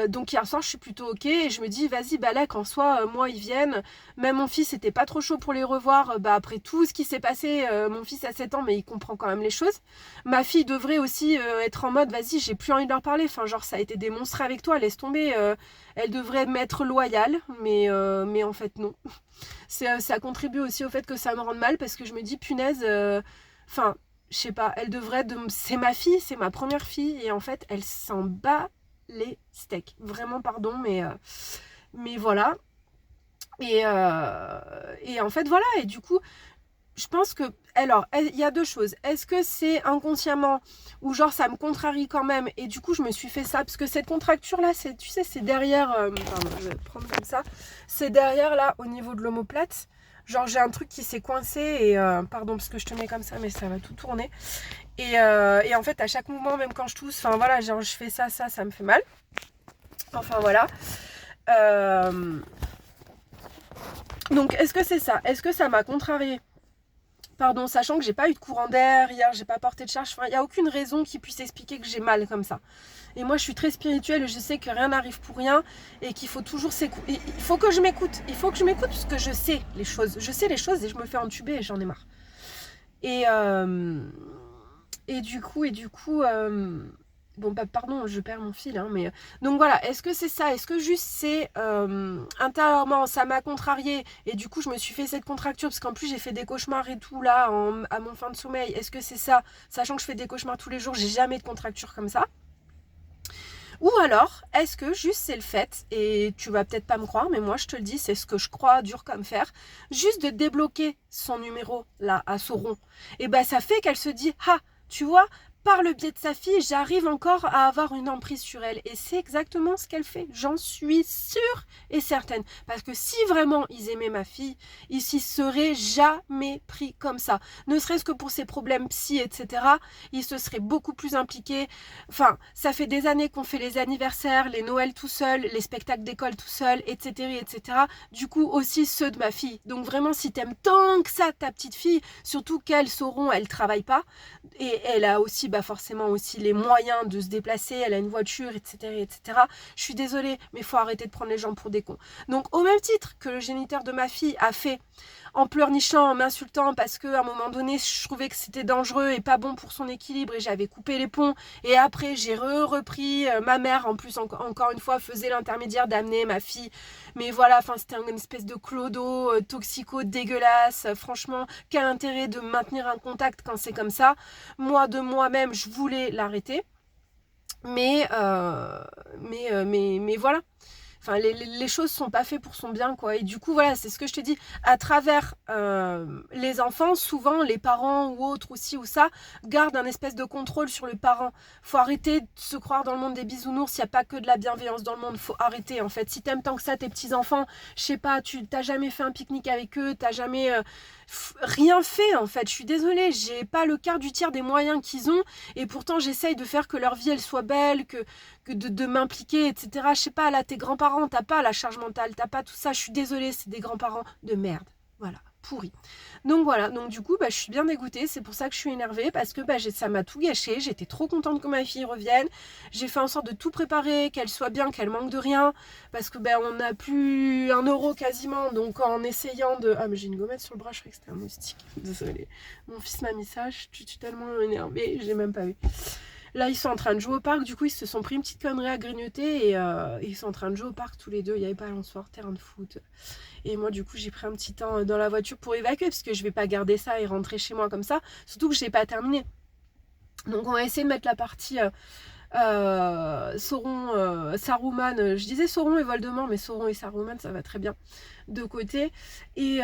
Donc hier soir je suis plutôt ok et je me dis vas-y bah là qu'en soit moi ils viennent, même mon fils était pas trop chaud pour les revoir, bah après tout ce qui s'est passé, mon fils a 7 ans mais il comprend quand même les choses. Ma fille devrait aussi être en mode vas-y j'ai plus envie de leur parler, enfin genre ça a été démonstré avec toi, laisse tomber, elle devrait m'être loyale mais en fait non. Ça contribue aussi au fait que ça me rende mal parce que je me dis punaise, enfin je sais pas, elle devrait c'est ma fille, c'est ma première fille et en fait elle s'en bat les steaks. Vraiment, pardon, mais voilà. Et en fait, voilà. Et du coup, je pense que... Alors, il y a deux choses. Est-ce que c'est inconsciemment ou genre ça me contrarie quand même et du coup, je me suis fait ça parce que cette contracture-là, tu sais, c'est derrière... pardon, je vais prendre comme ça. C'est derrière, là, au niveau de l'omoplate. Genre, j'ai un truc qui s'est coincé et... pardon, parce que je te mets comme ça, mais ça va tout tourner. Et en fait, à chaque mouvement, même quand je tousse, enfin voilà, genre je fais ça me fait mal. Enfin voilà. Donc est-ce que c'est ça? Est-ce que ça m'a contrarié? Pardon, sachant que j'ai pas eu de courant d'air hier, j'ai pas porté de charge, enfin il n'y a aucune raison qui puisse expliquer que j'ai mal comme ça. Et moi je suis très spirituelle et je sais que rien n'arrive pour rien et qu'il faut toujours s'écouter. Il faut que je m'écoute, parce que je sais les choses. Je sais les choses et je me fais entuber et j'en ai marre. Et du coup, bon bah pardon, je perds mon fil, hein, mais donc voilà, est-ce que c'est ça? Est-ce que juste c'est intérieurement ça m'a contrarié et du coup je me suis fait cette contracture parce qu'en plus j'ai fait des cauchemars et tout là à mon fin de sommeil. Est-ce que c'est ça? Sachant que je fais des cauchemars tous les jours, j'ai jamais de contracture comme ça. Ou alors, est-ce que juste c'est le fait, et tu vas peut-être pas me croire, mais moi je te le dis, c'est ce que je crois dur comme fer, juste de débloquer son numéro là à Sauron, et ben ça fait qu'elle se dit, ah, tu vois, par le biais de sa fille, j'arrive encore à avoir une emprise sur elle. Et c'est exactement ce qu'elle fait. J'en suis sûre et certaine. Parce que si vraiment ils aimaient ma fille, ils s'y seraient jamais pris comme ça. Ne serait-ce que pour ses problèmes psy, etc. Ils se seraient beaucoup plus impliqués. Enfin, ça fait des années qu'on fait les anniversaires, les Noëls tout seul, les spectacles d'école tout seul, etc., etc. Du coup, aussi ceux de ma fille. Donc vraiment, si t'aimes tant que ça ta petite fille, surtout qu'elle Sauron, elle travaille pas. Et elle a aussi forcément aussi les moyens de se déplacer, elle a une voiture, etc., etc. Je suis désolée, mais il faut arrêter de prendre les gens pour des cons. Donc au même titre que le géniteur de ma fille a fait en pleurnichant, en m'insultant parce qu'à un moment donné je trouvais que c'était dangereux et pas bon pour son équilibre et j'avais coupé les ponts et après j'ai repris, ma mère en plus encore une fois faisait l'intermédiaire d'amener ma fille, mais voilà, enfin c'était une espèce de clodo toxico dégueulasse, franchement quel intérêt de maintenir un contact quand c'est comme ça. Moi de moi-même je voulais l'arrêter mais voilà. Enfin, les choses sont pas faites pour son bien, quoi. Et du coup, voilà, c'est ce que je te dis. À travers les enfants, souvent, les parents ou autres aussi, ou ça, gardent un espèce de contrôle sur le parent. Faut arrêter de se croire dans le monde des bisounours. Il n'y a pas que de la bienveillance dans le monde. Faut arrêter, en fait. Si t'aimes tant que ça tes petits-enfants, je sais pas, tu t'as jamais fait un pique-nique avec eux, t'as jamais rien fait, en fait. Je suis désolée, j'ai pas le quart du tiers des moyens qu'ils ont. Et pourtant, j'essaye de faire que leur vie, elle soit belle, que de m'impliquer, etc. Je sais pas, là, tes grands-parents, t'as pas la charge mentale, t'as pas tout ça. Je suis désolée, c'est des grands-parents de merde. Voilà. pourri. Donc voilà, donc du coup je suis bien dégoûtée, c'est pour ça que je suis énervée, parce que ça m'a tout gâché, j'étais trop contente que ma fille revienne, j'ai fait en sorte de tout préparer, qu'elle soit bien, qu'elle manque de rien, parce que on n'a plus 1 € quasiment, donc en essayant de... Ah mais j'ai une gommette sur le bras, je croyais que c'était un moustique, désolée. Mon fils m'a mis ça, je suis tellement énervée, j'ai même pas vu. Là, ils sont en train de jouer au parc. Du coup, ils se sont pris une petite connerie à grignoter et ils sont en train de jouer au parc tous les deux. Il n'y avait pas balançoire, terrain de foot. Et moi, du coup, j'ai pris un petit temps dans la voiture pour évacuer parce que je vais pas garder ça et rentrer chez moi comme ça. Surtout que je n'ai pas terminé. Donc, on va essayer de mettre la partie Sauron, Saruman. Je disais Sauron et Voldemort, mais Sauron et Saruman, ça va très bien de côté. Et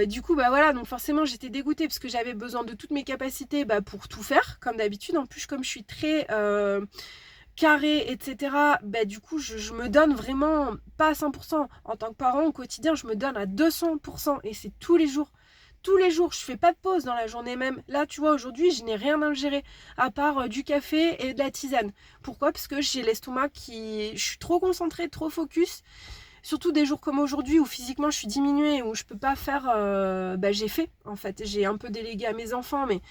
du coup, voilà, donc forcément, j'étais dégoûtée parce que j'avais besoin de toutes mes capacités pour tout faire, comme d'habitude. En plus, comme je suis très carrée, etc., du coup, je me donne vraiment, pas à 100%. En tant que parent, au quotidien, je me donne à 200%. Et c'est tous les jours. Tous les jours, je fais pas de pause dans la journée même. Là, tu vois, aujourd'hui, je n'ai rien ingéré à part du café et de la tisane. Pourquoi? Parce que j'ai l'estomac je suis trop concentrée, trop focus. Surtout des jours comme aujourd'hui où physiquement je suis diminuée, où je peux pas faire... j'ai fait, en fait. J'ai un peu délégué à mes enfants, mais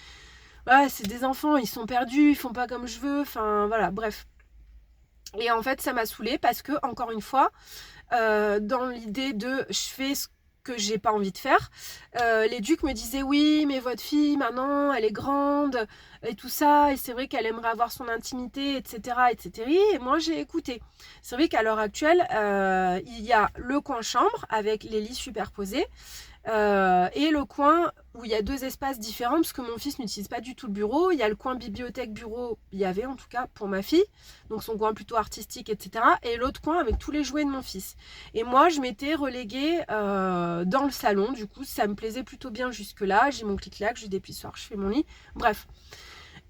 voilà, c'est des enfants, ils sont perdus, ils font pas comme je veux. Enfin, voilà, bref. Et en fait, ça m'a saoulée parce que, encore une fois, dans l'idée de je fais ce que j'ai pas envie de faire, les ducs me disaient oui mais votre fille maintenant elle est grande et tout ça et c'est vrai qu'elle aimerait avoir son intimité, etc., etc. Et moi j'ai écouté. C'est vrai qu'à l'heure actuelle il y a le coin chambre avec les lits superposés et le coin où il y a 2 espaces différents parce que mon fils n'utilise pas du tout le bureau. Il y a le coin bibliothèque bureau, il y avait en tout cas pour ma fille, donc son coin plutôt artistique, etc., et l'autre coin avec tous les jouets de mon fils. Et moi je m'étais reléguée dans le salon, du coup ça me plaisait plutôt bien jusque là. J'ai mon clic-clac, j'ai des pissoirs, je fais mon lit, bref.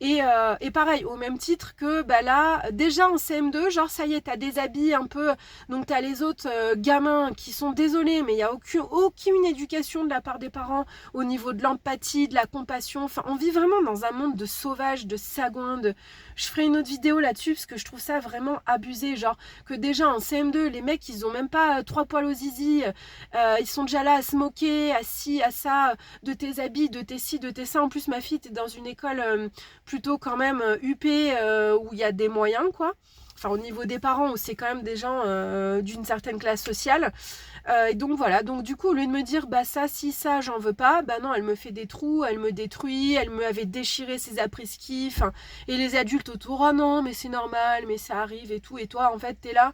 Et pareil, au même titre que là, déjà en CM2, genre ça y est, t'as des habits un peu, donc t'as les autres gamins qui sont désolés, mais il n'y a aucune éducation de la part des parents au niveau de l'empathie, de la compassion. Enfin, on vit vraiment dans un monde de sauvages, de sagouins, Je ferai une autre vidéo là-dessus parce que je trouve ça vraiment abusé, genre que déjà en CM2, les mecs, ils ont même pas 3 poils au zizi, ils sont déjà là à se moquer, à ci, à ça, de tes habits, de tes ci, de tes ça. En plus, ma fille était dans une école plutôt quand même huppé où il y a des moyens quoi, enfin au niveau des parents où c'est quand même des gens d'une certaine classe sociale et donc voilà, donc du coup au lieu de me dire ça si ça j'en veux pas, non elle me fait des trous, elle me détruit, elle me avait déchiré ses après-ski, et les adultes autour, oh non mais c'est normal, mais ça arrive et tout, et toi en fait t'es là,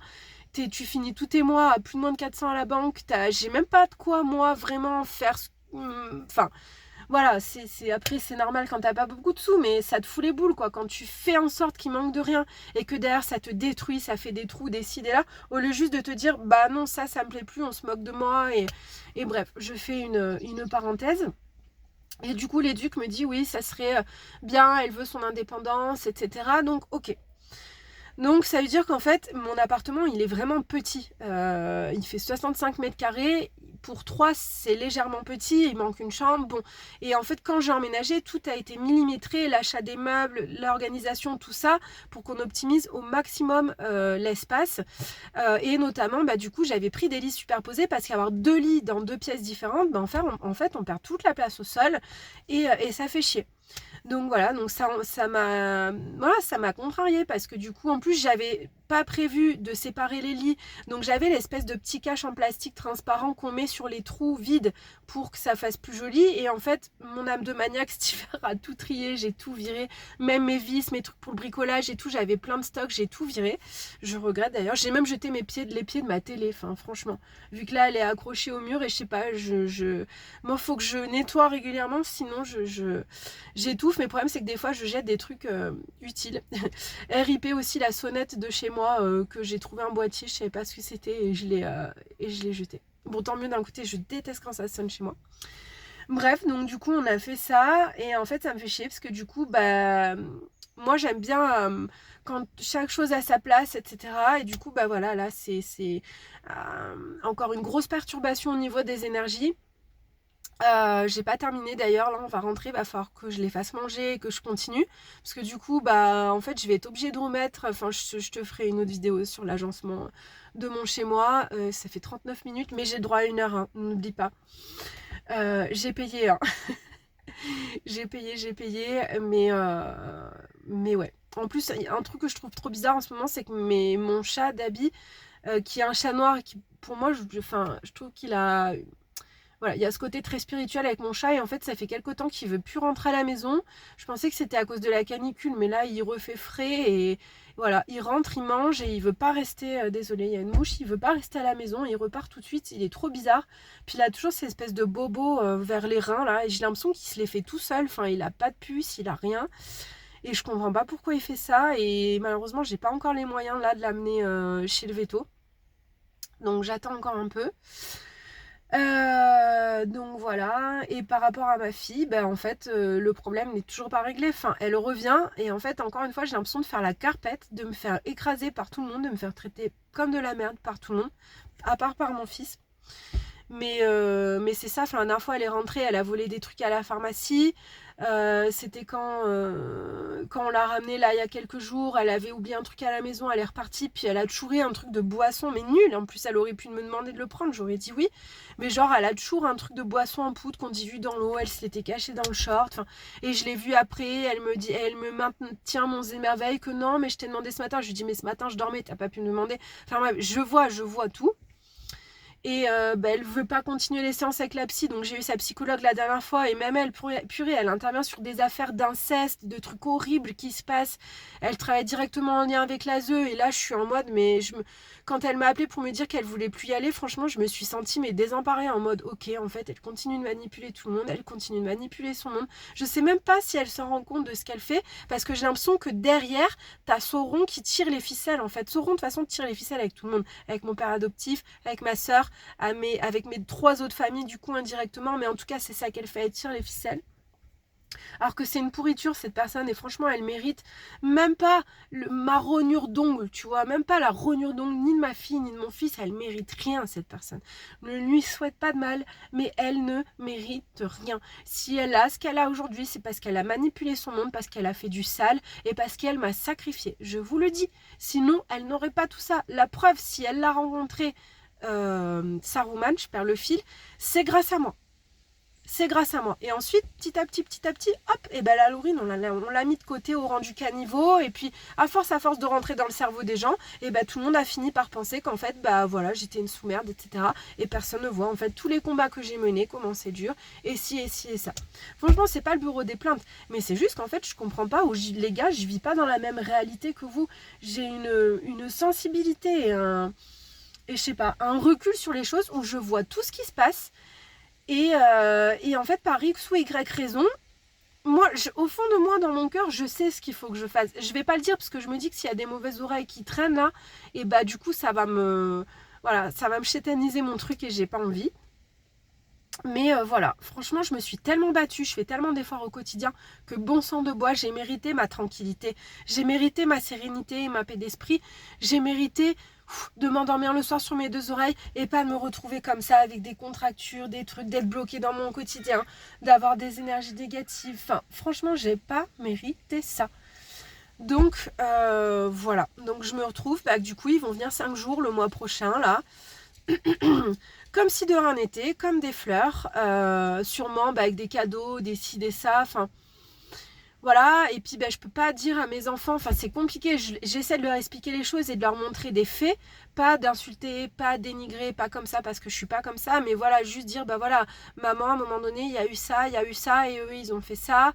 tu finis tous tes mois à plus de moins de 400 à la banque, j'ai même pas de quoi moi vraiment faire voilà, après c'est normal quand t'as pas beaucoup de sous, mais ça te fout les boules quoi, quand tu fais en sorte qu'il manque de rien et que derrière ça te détruit, ça fait des trous, des ci, des là, au lieu juste de te dire non ça me plaît plus, on se moque de moi et bref, je fais une parenthèse. Et du coup l'éduc me dit oui ça serait bien, elle veut son indépendance, etc. Donc ok. Donc ça veut dire qu'en fait mon appartement il est vraiment petit, il fait 65 mètres carrés, pour 3 c'est légèrement petit, il manque une chambre, bon, et en fait quand j'ai emménagé tout a été millimétré, l'achat des meubles, l'organisation, tout ça, pour qu'on optimise au maximum l'espace, et notamment du coup j'avais pris des lits superposés parce qu'avoir 2 lits dans 2 pièces différentes, en fait on perd toute la place au sol et ça fait chier. Donc voilà, donc ça m'a contrariée parce que du coup en plus j'avais pas prévu de séparer les lits, donc j'avais l'espèce de petit cache en plastique transparent qu'on met sur les trous vides pour que ça fasse plus joli, et en fait mon âme de maniaque cet hiver a tout trié, j'ai tout viré, même mes vis, mes trucs pour le bricolage et tout, j'avais plein de stocks, j'ai tout viré, je regrette d'ailleurs, j'ai même jeté les pieds de ma télé, franchement, vu que là elle est accrochée au mur et je sais pas, moi faut que je nettoie régulièrement sinon j'étouffe, mais le problème c'est que des fois je jette des trucs utiles. RIP aussi la sonnette de chez moi que j'ai trouvé un boîtier, je savais pas ce que c'était et je l'ai jeté. Bon tant mieux, d'un côté je déteste quand ça sonne chez moi. Bref, donc du coup on a fait ça et en fait ça me fait chier parce que du coup moi j'aime bien quand chaque chose a sa place, etc. Et du coup voilà, là c'est encore une grosse perturbation au niveau des énergies. J'ai pas terminé d'ailleurs, là on va rentrer, va falloir que je les fasse manger et que je continue parce que du coup en fait je vais être obligée de remettre, je te ferai une autre vidéo sur l'agencement de mon chez moi, ça fait 39 minutes mais j'ai droit à 1 heure, hein, n'oublie pas. J'ai payé, hein. J'ai payé, mais ouais. En plus, un truc que je trouve trop bizarre en ce moment, c'est que mon chat d'Abby, qui est un chat noir, qui pour moi, je trouve qu'il a... Voilà, il y a ce côté très spirituel avec mon chat et en fait ça fait quelque temps qu'il veut plus rentrer à la maison. Je pensais que c'était à cause de la canicule, mais là il refait frais et voilà, il rentre, il mange et il veut pas rester, désolé, il y a une mouche, il veut pas rester à la maison, il repart tout de suite, il est trop bizarre. Puis il a toujours ces espèces de bobos vers les reins là et j'ai l'impression qu'il se les fait tout seul, enfin il a pas de puce, il a rien et je comprends pas pourquoi il fait ça et malheureusement j'ai pas encore les moyens là de l'amener chez le véto. Donc j'attends encore un peu. Donc voilà, et par rapport à ma fille, ben en fait le problème n'est toujours pas réglé, enfin elle revient et en fait encore une fois j'ai l'impression de faire la carpette, de me faire écraser par tout le monde, de me faire traiter comme de la merde par tout le monde, à part par mon fils. Mais c'est ça, enfin, la dernière fois elle est rentrée, elle a volé des trucs à la pharmacie. C'était quand on l'a ramenée là il y a quelques jours, elle avait oublié un truc à la maison, elle est repartie, puis elle a chouré un truc de boisson, mais nul. En plus, elle aurait pu me demander de le prendre, j'aurais dit oui. Mais genre, elle a toujours un truc de boisson en poudre qu'on dilue dans l'eau, elle se l'était cachée dans le short. Enfin, et je l'ai vue après, elle me maintient mon émerveil que non, mais je t'ai demandé ce matin. Je lui dis, mais ce matin je dormais, t'as pas pu me demander. Enfin bref, je vois tout. Et elle veut pas continuer les séances avec la psy, donc j'ai eu sa psychologue la dernière fois et même elle, purée, elle intervient sur des affaires d'inceste, de trucs horribles qui se passent. Elle travaille directement en lien avec l'ASE et là je suis en mode, quand elle m'a appelé pour me dire qu'elle voulait plus y aller, franchement je me suis sentie désemparée en mode ok, en fait elle continue de manipuler tout le monde, elle continue de manipuler son monde. Je sais même pas si elle se rend compte de ce qu'elle fait parce que j'ai l'impression que derrière t'as Sauron qui tire les ficelles en fait. Sauron de toute façon tire les ficelles avec tout le monde, avec mon père adoptif, avec ma soeur, avec mes 3 autres familles du coup indirectement, mais en tout cas c'est ça qu'elle fait, elle tire les ficelles. Alors que c'est une pourriture cette personne et franchement elle mérite même pas ma rognure d'ongle, tu vois, même pas la rognure d'ongle ni de ma fille ni de mon fils, elle mérite rien cette personne. Ne lui souhaite pas de mal, mais elle ne mérite rien. Si elle a ce qu'elle a aujourd'hui, c'est parce qu'elle a manipulé son monde, parce qu'elle a fait du sale et parce qu'elle m'a sacrifié. Je vous le dis, sinon elle n'aurait pas tout ça. La preuve, si elle l'a rencontré Saruman, je perds le fil, c'est grâce à moi. C'est grâce à moi. Et ensuite, petit à petit, hop, et ben la Laurine, on l'a mis de côté au rang du caniveau. Et puis, à force de rentrer dans le cerveau des gens, et ben tout le monde a fini par penser qu'en fait, bah voilà, j'étais une sous-merde, etc. Et personne ne voit en fait tous les combats que j'ai menés, comment c'est dur, et ci et ça. Franchement, c'est pas le bureau des plaintes, mais c'est juste qu'en fait, je comprends pas, les gars, je vis pas dans la même réalité que vous. J'ai une sensibilité et je sais pas, un recul sur les choses où je vois tout ce qui se passe. Et en fait, par X ou Y raison, moi, au fond de moi, dans mon cœur, je sais ce qu'il faut que je fasse. Je vais pas le dire parce que je me dis que s'il y a des mauvaises oreilles qui traînent là, et bah du coup, voilà, ça va me chétaniser mon truc et j'ai pas envie. Mais voilà, franchement, je me suis tellement battue, je fais tellement d'efforts au quotidien que bon sang de bois, j'ai mérité ma tranquillité, j'ai mérité ma sérénité et ma paix d'esprit, j'ai mérité de m'endormir le soir sur mes 2 oreilles et pas de me retrouver comme ça avec des contractures, des trucs, d'être bloquée dans mon quotidien, d'avoir des énergies négatives. Enfin, franchement, j'ai pas mérité ça. Donc voilà, donc je me retrouve, du coup ils vont venir 5 jours le mois prochain là. Comme si de rien n'était, comme des fleurs, sûrement avec des cadeaux, des ci, des ça, enfin voilà. Et puis je peux pas dire à mes enfants, enfin c'est compliqué, j'essaie de leur expliquer les choses et de leur montrer des faits, pas d'insulter, pas dénigrer, pas comme ça parce que je suis pas comme ça, mais voilà, juste dire voilà, maman à un moment donné il y a eu ça et eux ils ont fait ça.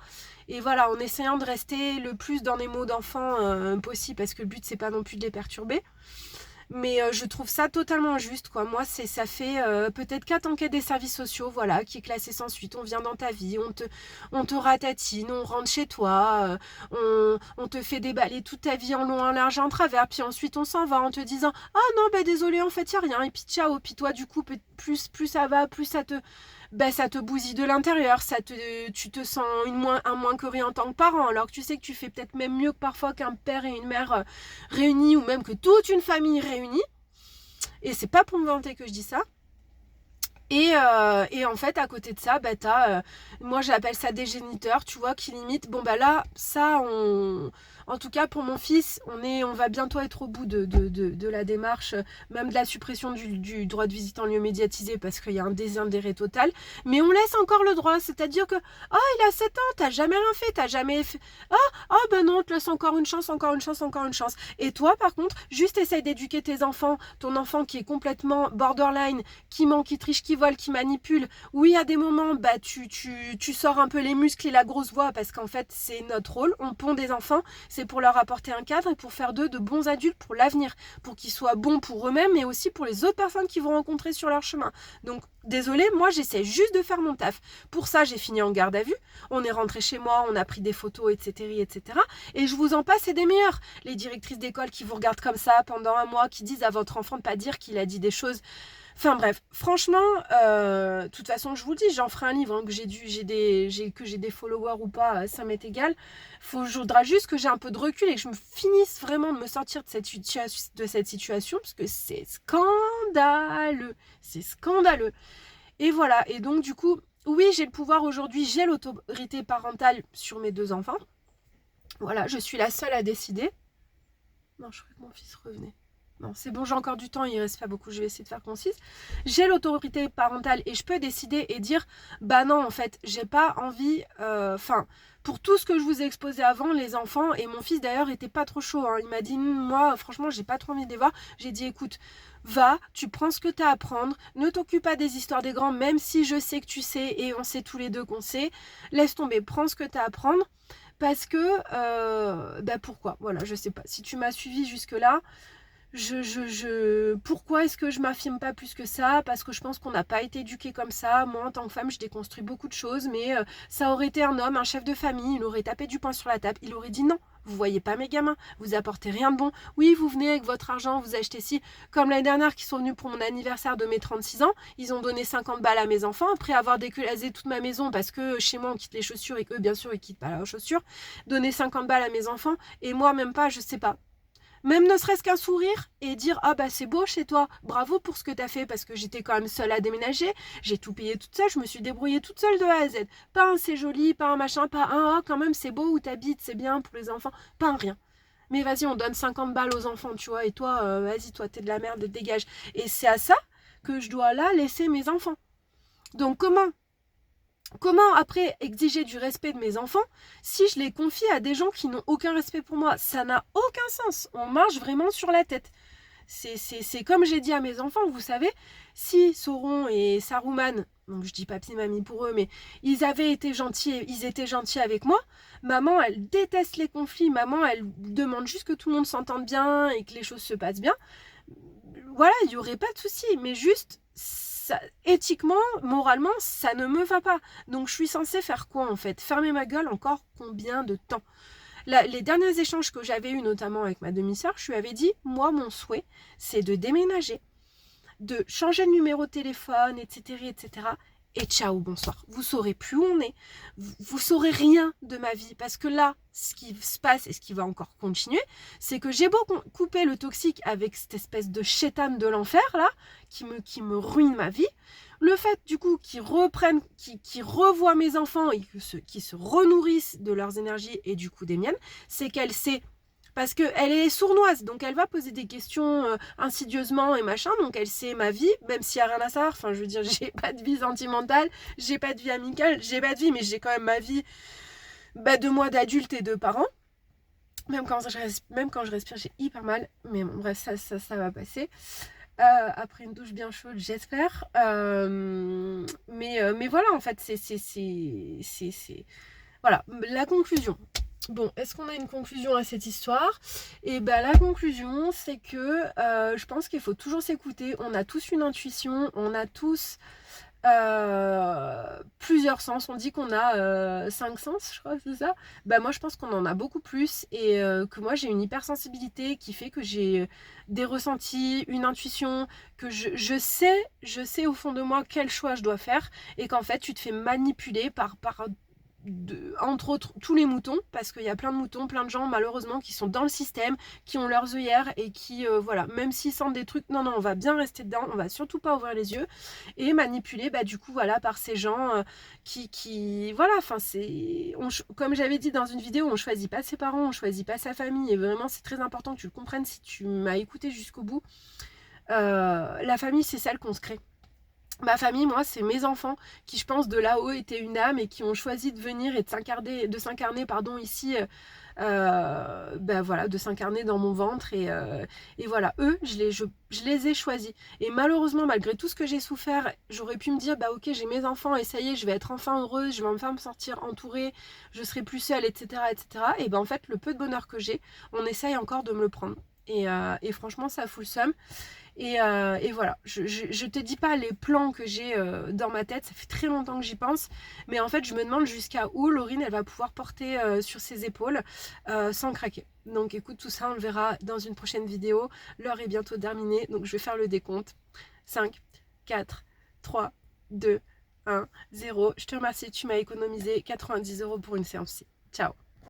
Et voilà, en essayant de rester le plus dans les mots d'enfant possible, parce que le but c'est pas non plus de les perturber. Mais je trouve ça totalement injuste, quoi. Moi, ça fait peut-être 4 enquêtes des services sociaux, voilà, qui est classée sans suite. On vient dans ta vie, on te ratatine, on rentre chez toi, on te fait déballer toute ta vie en long, en large, en travers, puis ensuite on s'en va en te disant « Ah non, désolé, en fait, il n'y a rien. » Et puis ciao, puis toi, du coup, plus ça va, plus ça te bousille de l'intérieur, tu te sens un moins que rien en tant que parent, alors que tu sais que tu fais peut-être même mieux que parfois qu'un père et une mère réunis, ou même que toute une famille réunie. Et c'est pas pour me vanter que je dis ça. Et en fait, à côté de ça, t'as, moi j'appelle ça des géniteurs, tu vois, qui limite, là, ça, En tout cas, pour mon fils, on va bientôt être au bout de la démarche, même de la suppression du droit de visite en lieu médiatisé, parce qu'il y a un désintérêt total. Mais on laisse encore le droit, c'est-à-dire que, oh, il a 7 ans, t'as jamais rien fait, t'as jamais fait... Oh, ben non, on te laisse encore une chance, encore une chance, encore une chance. Et toi, par contre, juste essaye d'éduquer tes enfants, ton enfant qui est complètement borderline, qui ment, qui triche, qui vole, qui manipule. Oui, à des moments, bah, tu sors un peu les muscles et la grosse voix, parce qu'en fait, c'est notre rôle. On pond des enfants, c'est pour leur apporter un cadre et pour faire d'eux de bons adultes pour l'avenir, pour qu'ils soient bons pour eux-mêmes, mais aussi pour les autres personnes qu'ils vont rencontrer sur leur chemin. Donc, désolé, moi, j'essaie juste de faire mon taf. Pour ça, j'ai fini en garde à vue. On est rentré chez moi, on a pris des photos, etc., etc. Et je vous en passe, c'est des meilleurs. Les directrices d'école qui vous regardent comme ça pendant un mois, qui disent à votre enfant de pas dire qu'il a dit des choses. Enfin bref, franchement, de toute façon, je vous le dis, j'en ferai un livre, hein, que j'ai des followers ou pas, ça m'est égal. Je voudrais juste que j'ai un peu de recul et que je me finisse vraiment de me sortir de cette situation, parce que c'est scandaleux. C'est scandaleux. Et voilà, et donc du coup, oui, j'ai le pouvoir aujourd'hui, j'ai l'autorité parentale sur mes 2 enfants. Voilà, je suis la seule à décider. Non, je crois que mon fils revenait. Non, c'est bon, j'ai encore du temps, il reste pas beaucoup, je vais essayer de faire concise. J'ai l'autorité parentale et je peux décider et dire, bah non, en fait, j'ai pas envie, pour tout ce que je vous ai exposé avant, les enfants, et mon fils d'ailleurs était pas trop chaud, hein. Il m'a dit, moi, franchement, j'ai pas trop envie de les voir. J'ai dit, écoute, va, tu prends ce que t'as à prendre, ne t'occupe pas des histoires des grands, même si je sais que tu sais, et on sait tous les deux qu'on sait, laisse tomber, prends ce que t'as à prendre, parce que, pourquoi, voilà, je sais pas, si tu m'as suivi jusque-là, pourquoi est-ce que je m'affirme pas plus que ça? Parce que je pense qu'on n'a pas été éduqué comme ça. Moi, en tant que femme, je déconstruis beaucoup de choses, mais ça aurait été un homme, un chef de famille, il aurait tapé du poing sur la table, il aurait dit non. Vous voyez pas mes gamins, vous apportez rien de bon. Oui, vous venez avec votre argent, vous achetez ci. Comme l'année dernière, qui sont venus pour mon anniversaire de mes 36 ans, ils ont donné 50 balles à mes enfants, après avoir déculasé toute ma maison, parce que chez moi, on quitte les chaussures et qu'eux, bien sûr, ils quittent pas leurs chaussures. Donner 50 balles à mes enfants, et moi, même pas, je sais pas. Même ne serait-ce qu'un sourire et dire ah bah c'est beau chez toi, bravo pour ce que t'as fait, parce que j'étais quand même seule à déménager, j'ai tout payé toute seule, je me suis débrouillée toute seule de A à Z. Pas un c'est joli, pas un machin, pas un oh quand même c'est beau où t'habites, c'est bien pour les enfants, pas un rien. Mais vas-y, on donne 50 balles aux enfants, tu vois, et toi, vas-y, toi t'es de la merde, dégage. Et c'est à ça que je dois là laisser mes enfants. Donc Comment après exiger du respect de mes enfants si je les confie à des gens qui n'ont aucun respect pour moi? Ça n'a aucun sens. On marche vraiment sur la tête. C'est comme j'ai dit à mes enfants, vous savez, si Sauron et Saruman, donc je dis papier mamie pour eux, mais ils étaient gentils avec moi, maman elle déteste les conflits, maman elle demande juste que tout le monde s'entende bien et que les choses se passent bien. Voilà, il n'y aurait pas de souci, mais juste ça, éthiquement, moralement, ça ne me va pas. Donc je suis censée faire quoi en fait? Fermer ma gueule encore combien de temps? Les derniers échanges que j'avais eus, notamment avec ma demi-sœur, je lui avais dit, moi mon souhait, c'est de déménager, de changer de numéro de téléphone, etc., etc. Et ciao, bonsoir. Vous saurez plus où on est. Vous saurez rien de ma vie. Parce que là, ce qui se passe et ce qui va encore continuer, c'est que j'ai beau couper le toxique avec cette espèce de chétane de l'enfer, là, qui me ruine ma vie. Le fait, du coup, qu'ils reprennent, qu'ils revoient mes enfants et qu'ils se renourrissent de leurs énergies et du coup des miennes, c'est qu'elle sait. Parce qu'elle est sournoise, donc elle va poser des questions insidieusement et machin, donc elle sait ma vie, même s'il n'y a rien à savoir. Enfin, je veux dire, j'ai pas de vie sentimentale, j'ai pas de vie amicale, j'ai pas de vie, mais j'ai quand même ma vie de moi d'adulte et de parent. Même quand je respire, j'ai hyper mal, mais bon, bref, ça va passer. Après une douche bien chaude, j'espère. Mais voilà, en fait, c'est... Voilà, la conclusion. Bon, est-ce qu'on a une conclusion à cette histoire? Et ben la conclusion, c'est que je pense qu'il faut toujours s'écouter. On a tous une intuition, on a tous plusieurs sens. On dit qu'on a 5 sens, je crois, c'est ça. Ben moi, je pense qu'on en a beaucoup plus et que moi, j'ai une hypersensibilité qui fait que j'ai des ressentis, une intuition, que je sais au fond de moi quel choix je dois faire et qu'en fait, tu te fais manipuler par entre autres tous les moutons, parce qu'il y a plein de moutons, plein de gens malheureusement qui sont dans le système, qui ont leurs œillères et qui, voilà, même s'ils sentent des trucs, non, on va bien rester dedans, on va surtout pas ouvrir les yeux, et manipulés, du coup, voilà, par ces gens voilà, enfin, comme j'avais dit dans une vidéo, on choisit pas ses parents, on choisit pas sa famille, et vraiment, c'est très important que tu le comprennes si tu m'as écouté jusqu'au bout. La famille, c'est celle qu'on se crée. Ma famille, moi, c'est mes enfants qui, je pense, de là-haut étaient une âme et qui ont choisi de venir et de s'incarner, ici, voilà, de s'incarner dans mon ventre. Et voilà, eux, je les ai choisis. Et malheureusement, malgré tout ce que j'ai souffert, j'aurais pu me dire, ok, j'ai mes enfants et ça y est, je vais être enfin heureuse, je vais enfin me sentir entourée, je serai plus seule, etc., etc. Et en fait, le peu de bonheur que j'ai, on essaye encore de me le prendre. Et franchement, ça fout le seum. Et voilà, je te dis pas les plans que j'ai dans ma tête, ça fait très longtemps que j'y pense, mais en fait je me demande jusqu'à où Laurine elle va pouvoir porter sur ses épaules sans craquer. Donc écoute, tout ça on le verra dans une prochaine vidéo, l'heure est bientôt terminée, donc je vais faire le décompte. 5, 4, 3, 2, 1, 0. Je te remercie, tu m'as économisé 90 € pour une séance-ci. Ciao.